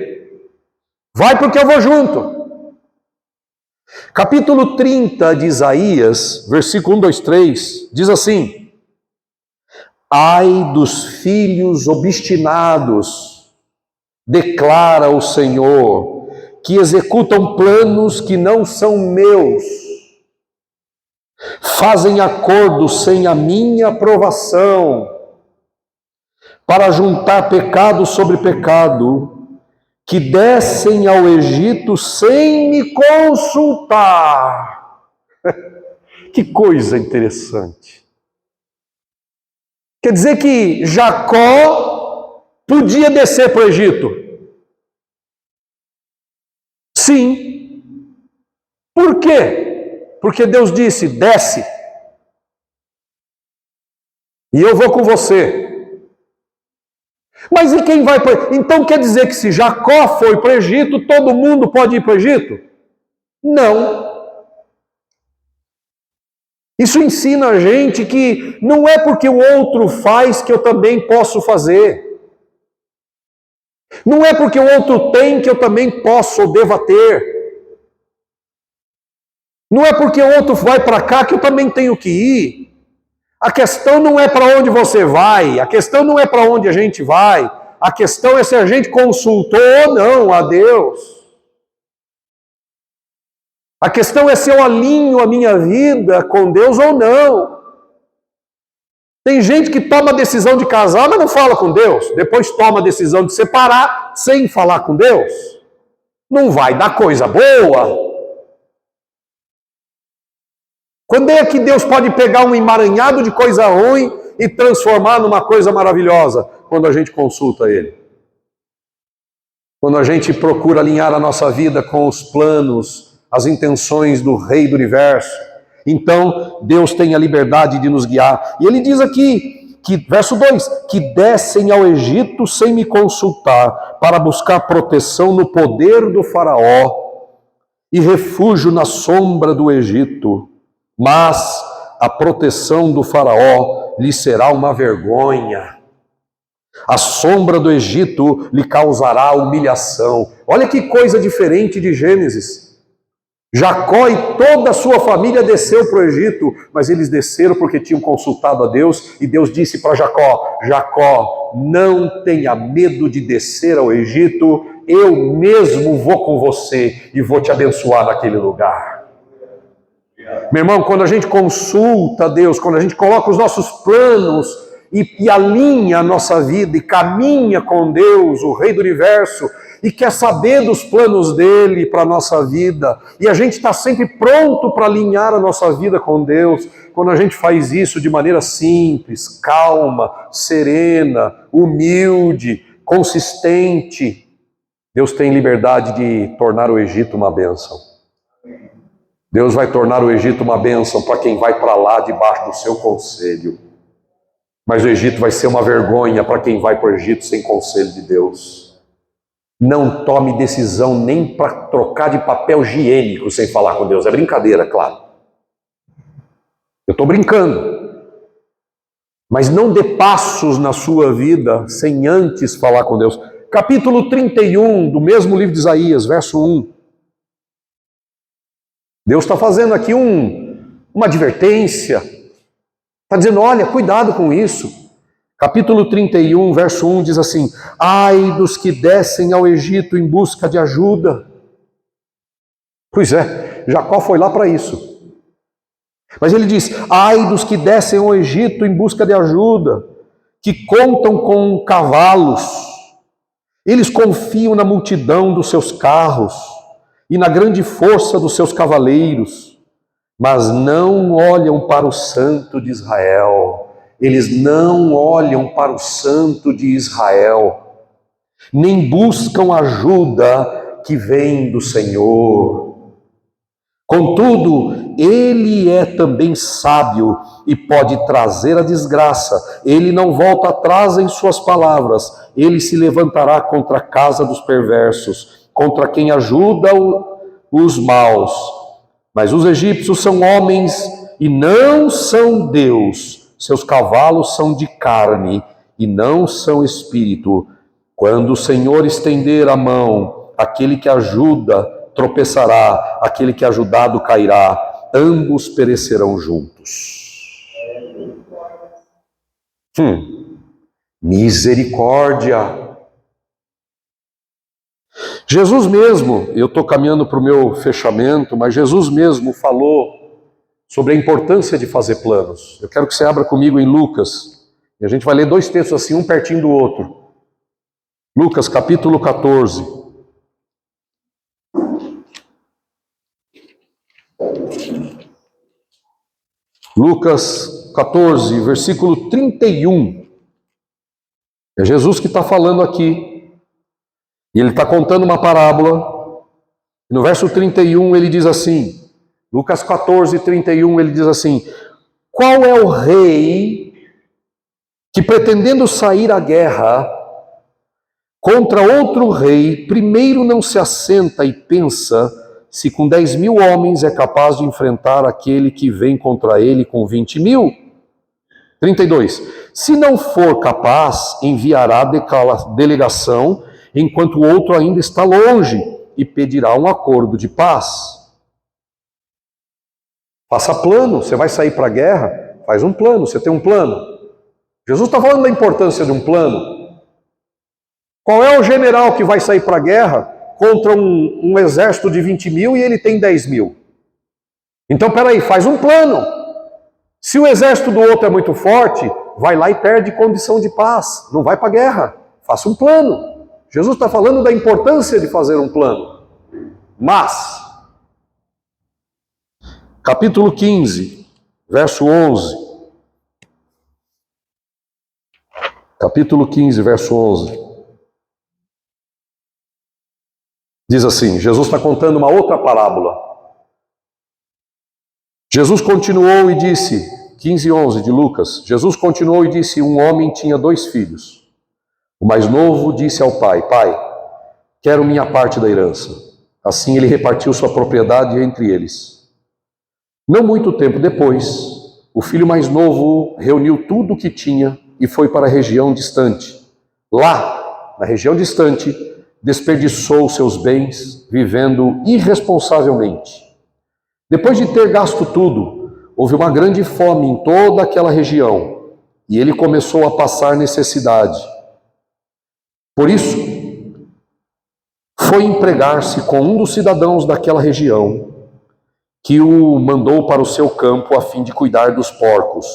Vai porque eu vou junto. Capítulo 30 de Isaías, versículo 1, 2, 3, diz assim, Ai dos filhos obstinados, declara o Senhor, que executam planos que não são meus, fazem acordos sem a minha aprovação, para juntar pecado sobre pecado, que descem ao Egito sem me consultar. Que coisa interessante. Quer dizer que Jacó podia descer para o Egito? Sim. Por quê? Porque Deus disse, desce. E eu vou com você. Mas e quem vai para... Então quer dizer que se Jacó foi para o Egito, todo mundo pode ir para o Egito? Não. Isso ensina a gente que não é porque o outro faz que eu também posso fazer. Não é porque o outro tem que eu também posso ou deva ter. Não é porque o outro vai para cá que eu também tenho que ir. A questão não é para onde você vai, a questão não é para onde a gente vai, a questão é se a gente consultou ou não a Deus. A questão é se eu alinho a minha vida com Deus ou não. Tem gente que toma a decisão de casar, mas não fala com Deus. Depois toma a decisão de separar sem falar com Deus. Não vai dar coisa boa. Quando é que Deus pode pegar um emaranhado de coisa ruim e transformar numa coisa maravilhosa? Quando a gente consulta Ele. Quando a gente procura alinhar a nossa vida com os planos, as intenções do Rei do Universo. Então, Deus tem a liberdade de nos guiar. E Ele diz aqui, verso 2, que descem ao Egito sem me consultar, para buscar proteção no poder do faraó e refúgio na sombra do Egito. Mas a proteção do faraó lhe será uma vergonha. A sombra do Egito lhe causará humilhação. Olha que coisa diferente de Gênesis. Jacó e toda a sua família desceu para o Egito, mas eles desceram porque tinham consultado a Deus, e Deus disse para Jacó, Jacó, não tenha medo de descer ao Egito, eu mesmo vou com você e vou te abençoar naquele lugar. Meu irmão, quando a gente consulta a Deus, quando a gente coloca os nossos planos e alinha a nossa vida e caminha com Deus, o Rei do Universo, e quer saber dos planos dele para a nossa vida, e a gente está sempre pronto para alinhar a nossa vida com Deus, quando a gente faz isso de maneira simples, calma, serena, humilde, consistente, Deus tem liberdade de tornar o Egito uma bênção. Deus vai tornar o Egito uma bênção para quem vai para lá debaixo do seu conselho. Mas o Egito vai ser uma vergonha para quem vai para o Egito sem conselho de Deus. Não tome decisão nem para trocar de papel higiênico sem falar com Deus. É brincadeira, claro. Eu estou brincando. Mas não dê passos na sua vida sem antes falar com Deus. Capítulo 31 do mesmo livro de Isaías, verso 1. Deus está fazendo aqui uma advertência. Está dizendo, olha, cuidado com isso. Capítulo 31, verso 1 diz assim, ai dos que descem ao Egito em busca de ajuda. Pois é, Jacó foi lá para isso. Mas ele diz, ai dos que descem ao Egito em busca de ajuda, que contam com cavalos. Eles confiam na multidão dos seus carros e na grande força dos seus cavaleiros, mas não olham para o Santo de Israel. Eles não olham para o Santo de Israel, nem buscam ajuda que vem do Senhor. Contudo, Ele é também sábio e pode trazer a desgraça. Ele não volta atrás em suas palavras. Ele se levantará contra a casa dos perversos, contra quem ajuda os maus. Mas os egípcios são homens e não são Deus. Seus cavalos são de carne e não são espírito. Quando o Senhor estender a mão, aquele que ajuda tropeçará, aquele que ajudado cairá. Ambos perecerão juntos. Misericórdia. Jesus mesmo, eu estou caminhando para o meu fechamento, mas Jesus mesmo falou sobre a importância de fazer planos. Eu quero que você abra comigo em Lucas, e a gente vai ler dois textos assim, um pertinho do outro. Lucas capítulo 14. Lucas 14, versículo 31. É Jesus que está falando aqui. E ele está contando uma parábola. No verso 31 ele diz assim, Lucas 14, 31, ele diz assim: qual é o rei que, pretendendo sair à guerra contra outro rei, primeiro não se assenta e pensa se com 10.000 homens é capaz de enfrentar aquele que vem contra ele com 20.000? 32. Se não for capaz, enviará delegação, enquanto o outro ainda está longe, e pedirá um acordo de paz. Faça plano. Você vai sair para a guerra? Faz um plano. Você tem um plano? Jesus está falando da importância de um plano. Qual é o general que vai sair para a guerra contra um exército de 20.000 e ele tem 10.000? Então, peraí, faz um plano. Se o exército do outro é muito forte, vai lá e perde condição de paz. Não vai para a guerra. Faça um plano. Jesus está falando da importância de fazer um plano. Mas, capítulo 15, verso 11. Capítulo 15, verso 11. Diz assim, Jesus está contando uma outra parábola. Jesus continuou e disse, 15:11 de Lucas, Jesus continuou e disse, um homem tinha 2 filhos. O mais novo disse ao pai, pai, quero minha parte da herança. Assim ele repartiu sua propriedade entre eles. Não muito tempo depois, o filho mais novo reuniu tudo o que tinha e foi para a região distante. Lá, na região distante, desperdiçou seus bens, vivendo irresponsavelmente. Depois de ter gasto tudo, houve uma grande fome em toda aquela região, e ele começou a passar necessidade. Por isso, foi empregar-se com um dos cidadãos daquela região, que o mandou para o seu campo a fim de cuidar dos porcos.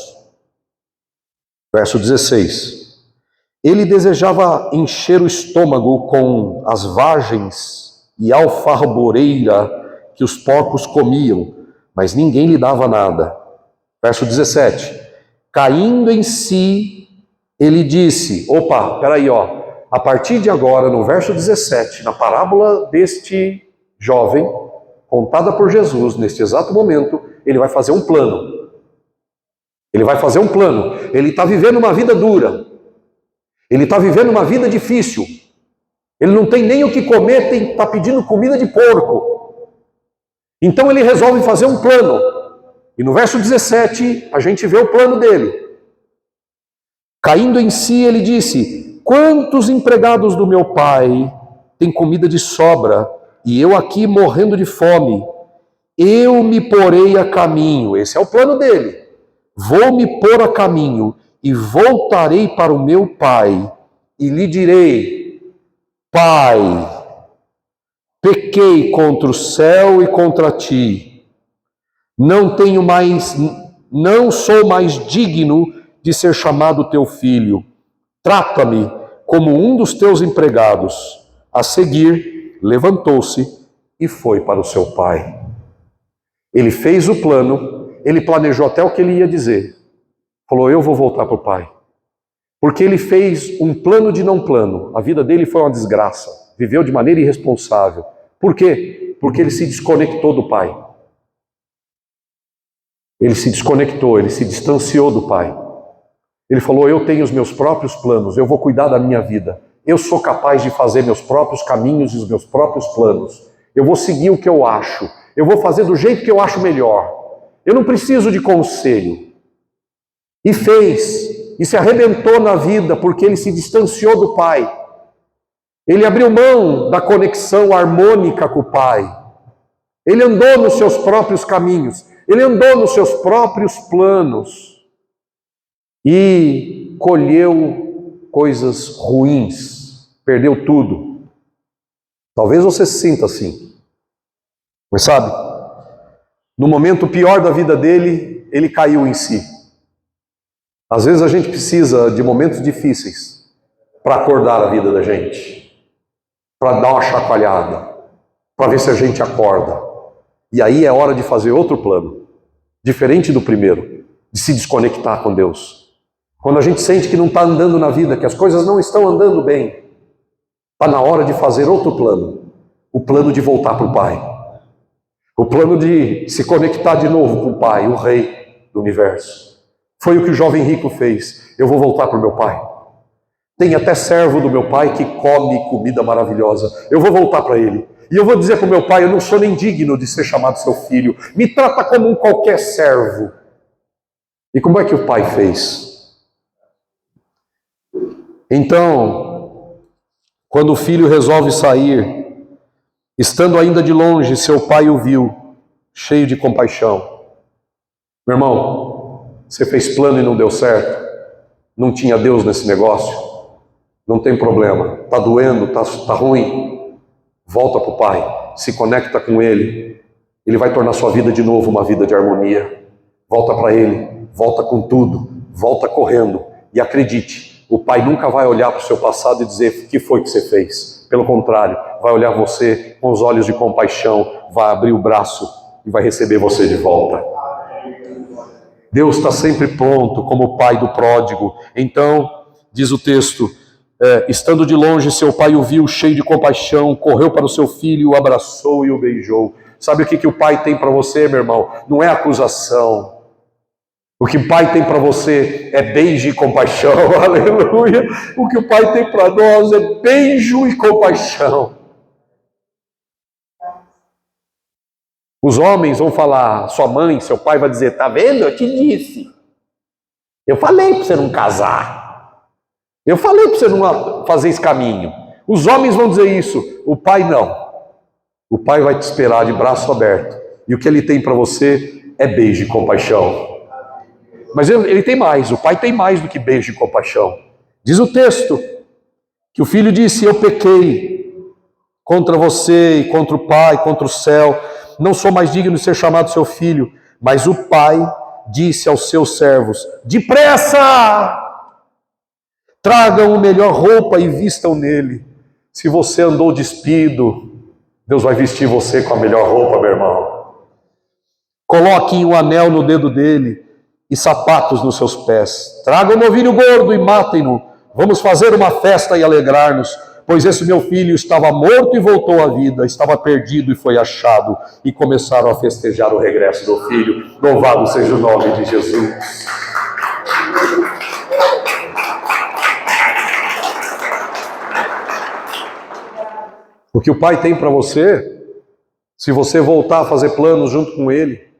Verso 16. Ele desejava encher o estômago com as vagens e alfarrobeira que os porcos comiam, mas ninguém lhe dava nada. Verso 17. Caindo em si, ele disse, opa, peraí, a partir de agora, no verso 17, na parábola deste jovem, contada por Jesus, neste exato momento, ele vai fazer um plano. Ele vai fazer um plano. Ele está vivendo uma vida dura. Ele está vivendo uma vida difícil. Ele não tem nem o que comer, está pedindo comida de porco. Então ele resolve fazer um plano. E no verso 17, a gente vê o plano dele. Caindo em si, ele disse, quantos empregados do meu pai têm comida de sobra, e eu aqui morrendo de fome? Eu me porei a caminho. Esse é o plano dele. Vou me pôr a caminho e voltarei para o meu pai e lhe direi, Pai, pequei contra o céu e contra ti. Não sou mais digno de ser chamado teu filho. Trata-me como um dos teus empregados. A seguir, levantou-se e foi para o seu pai. Ele fez o plano, ele planejou até o que ele ia dizer. Falou, eu vou voltar para o pai. Porque ele fez um plano de não plano. A vida dele foi uma desgraça. Viveu de maneira irresponsável. Por quê? Porque ele se desconectou do pai. Ele se desconectou, ele se distanciou do pai. Ele falou, eu tenho os meus próprios planos, eu vou cuidar da minha vida. Eu sou capaz de fazer meus próprios caminhos e os meus próprios planos. Eu vou seguir o que eu acho. Eu vou fazer do jeito que eu acho melhor. Eu não preciso de conselho. E fez. E se arrebentou na vida porque ele se distanciou do pai. Ele abriu mão da conexão harmônica com o pai. Ele andou nos seus próprios caminhos. Ele andou nos seus próprios planos. E colheu coisas ruins, perdeu tudo. Talvez você se sinta assim. Mas sabe, no momento pior da vida dele, ele caiu em si. Às vezes a gente precisa de momentos difíceis para acordar a vida da gente, para dar uma chacoalhada, para ver se a gente acorda. E aí é hora de fazer outro plano, diferente do primeiro, de se desconectar com Deus. Quando a gente sente que não está andando na vida, que as coisas não estão andando bem, está na hora de fazer outro plano, o plano de voltar para o Pai. O plano de se conectar de novo com o Pai, o Rei do Universo. Foi o que o jovem rico fez. Eu vou voltar para o meu Pai. Tem até servo do meu Pai que come comida maravilhosa. Eu vou voltar para ele. E eu vou dizer para o meu Pai, eu não sou nem digno de ser chamado seu filho. Me trata como um qualquer servo. E como é que o Pai fez? Então, quando o filho resolve sair, estando ainda de longe, seu pai o viu, cheio de compaixão. Meu irmão, você fez plano e não deu certo? Não tinha Deus nesse negócio? Não tem problema. Está doendo, tá ruim? Volta para o Pai, se conecta com Ele. Ele vai tornar sua vida de novo uma vida de harmonia. Volta para Ele, volta com tudo, volta correndo. E acredite, o Pai nunca vai olhar para o seu passado e dizer o que foi que você fez. Pelo contrário, vai olhar você com os olhos de compaixão, vai abrir o braço e vai receber você de volta. Deus está sempre pronto como o pai do pródigo. Então, diz o texto, estando de longe, seu pai o viu cheio de compaixão, correu para o seu filho, o abraçou e o beijou. Sabe o que o pai tem para você, meu irmão? Não é acusação. O que o Pai tem para você é beijo e compaixão, aleluia. O que o Pai tem para nós é beijo e compaixão. Os homens vão falar, sua mãe, seu pai vai dizer, tá vendo? Eu te disse. Eu falei para você não casar. Eu falei para você não fazer esse caminho. Os homens vão dizer isso, o Pai não. O Pai vai te esperar de braço aberto. E o que Ele tem para você é beijo e compaixão. Mas ele tem mais, o Pai tem mais do que beijo e compaixão. Diz o texto que o filho disse, eu pequei contra você e contra o Pai, contra o céu, não sou mais digno de ser chamado seu filho. Mas o Pai disse aos seus servos, depressa, tragam a melhor roupa e vistam nele. Se você andou despido, Deus vai vestir você com a melhor roupa, meu irmão. Coloquem um anel no dedo dele e sapatos nos seus pés. Tragam um novilho gordo e matem-no. Vamos fazer uma festa e alegrar-nos, pois esse meu filho estava morto e voltou à vida, estava perdido e foi achado. E começaram a festejar o regresso do filho. Louvado seja o nome de Jesus. O que o Pai tem para você, se você voltar a fazer planos junto com Ele.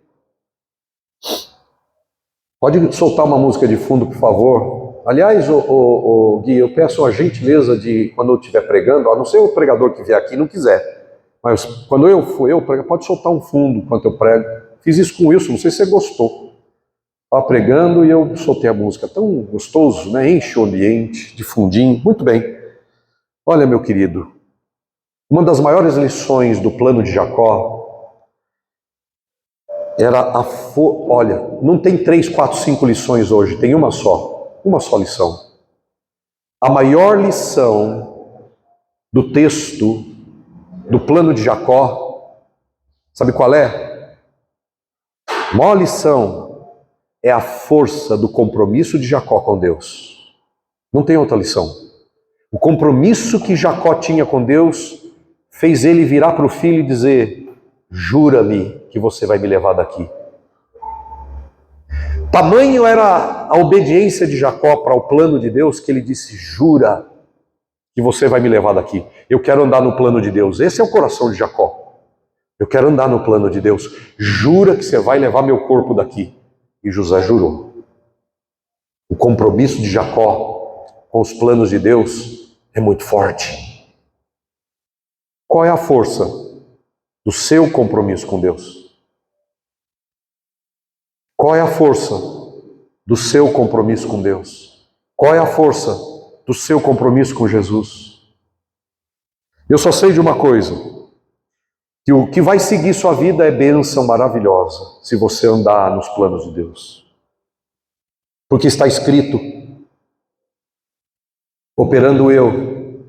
Pode soltar uma música de fundo, por favor? Aliás, Gui, eu peço a gentileza de, quando eu estiver pregando, a não ser o pregador que vier aqui e não quiser, mas quando eu pregar, pode soltar um fundo enquanto eu prego. Fiz isso com o Wilson, não sei se você gostou. Estava pregando e eu soltei a música. Tão gostoso, né? Enche o ambiente de fundinho. Muito bem. Olha, meu querido, uma das maiores lições do plano de Jacó era olha, não tem 3, 4, 5 lições hoje, tem uma só lição. A maior lição do texto do plano de Jacó, sabe qual é? A maior lição é a força do compromisso de Jacó com Deus. Não tem outra lição. O compromisso que Jacó tinha com Deus fez ele virar para o filho e dizer, jura-me que você vai me levar daqui. Tamanho era a obediência de Jacó para o plano de Deus que ele disse, jura que você vai me levar daqui. Eu quero andar no plano de Deus. Esse é o coração de Jacó. Eu quero andar no plano de Deus. Jura que você vai levar meu corpo daqui. E José jurou. O compromisso de Jacó com os planos de Deus é muito forte. Qual é a força do seu compromisso com Deus? Qual é a força do seu compromisso com Deus? Qual é a força do seu compromisso com Jesus? Eu só sei de uma coisa, que o que vai seguir sua vida é bênção maravilhosa, se você andar nos planos de Deus. Porque está escrito, operando eu,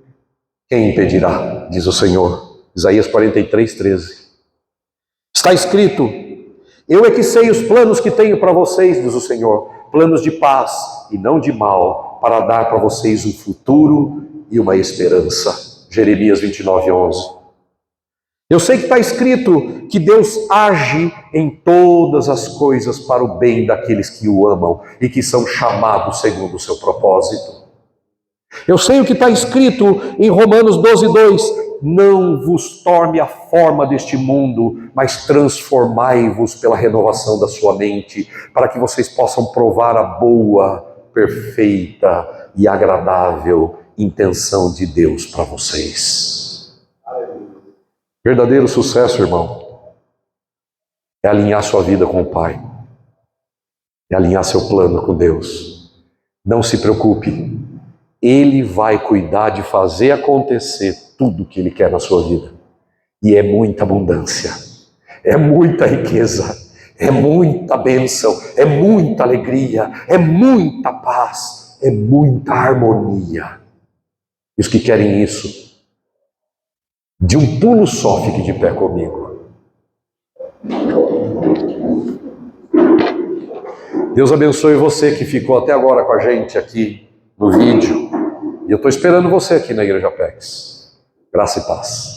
quem impedirá, diz o Senhor. Isaías 43:13. Está escrito, eu é que sei os planos que tenho para vocês, diz o Senhor, planos de paz e não de mal, para dar para vocês um futuro e uma esperança. Jeremias 29:11. Eu sei que está escrito que Deus age em todas as coisas para o bem daqueles que o amam e que são chamados segundo o seu propósito. Eu sei o que está escrito em Romanos 12:2, não vos torne a forma deste mundo, mas transformai-vos pela renovação da sua mente, para que vocês possam provar a boa, perfeita e agradável intenção de Deus para vocês. Verdadeiro sucesso, irmão, é alinhar sua vida com o Pai, é alinhar seu plano com Deus. Não se preocupe, Ele vai cuidar de fazer acontecer tudo o que Ele quer na sua vida. E é muita abundância, é muita riqueza, é muita bênção, é muita alegria, é muita paz, é muita harmonia. E os que querem isso, de um pulo só, fique de pé comigo. Deus abençoe você que ficou até agora com a gente aqui no vídeo. E eu estou esperando você aqui na Igreja Apex. Graça e paz.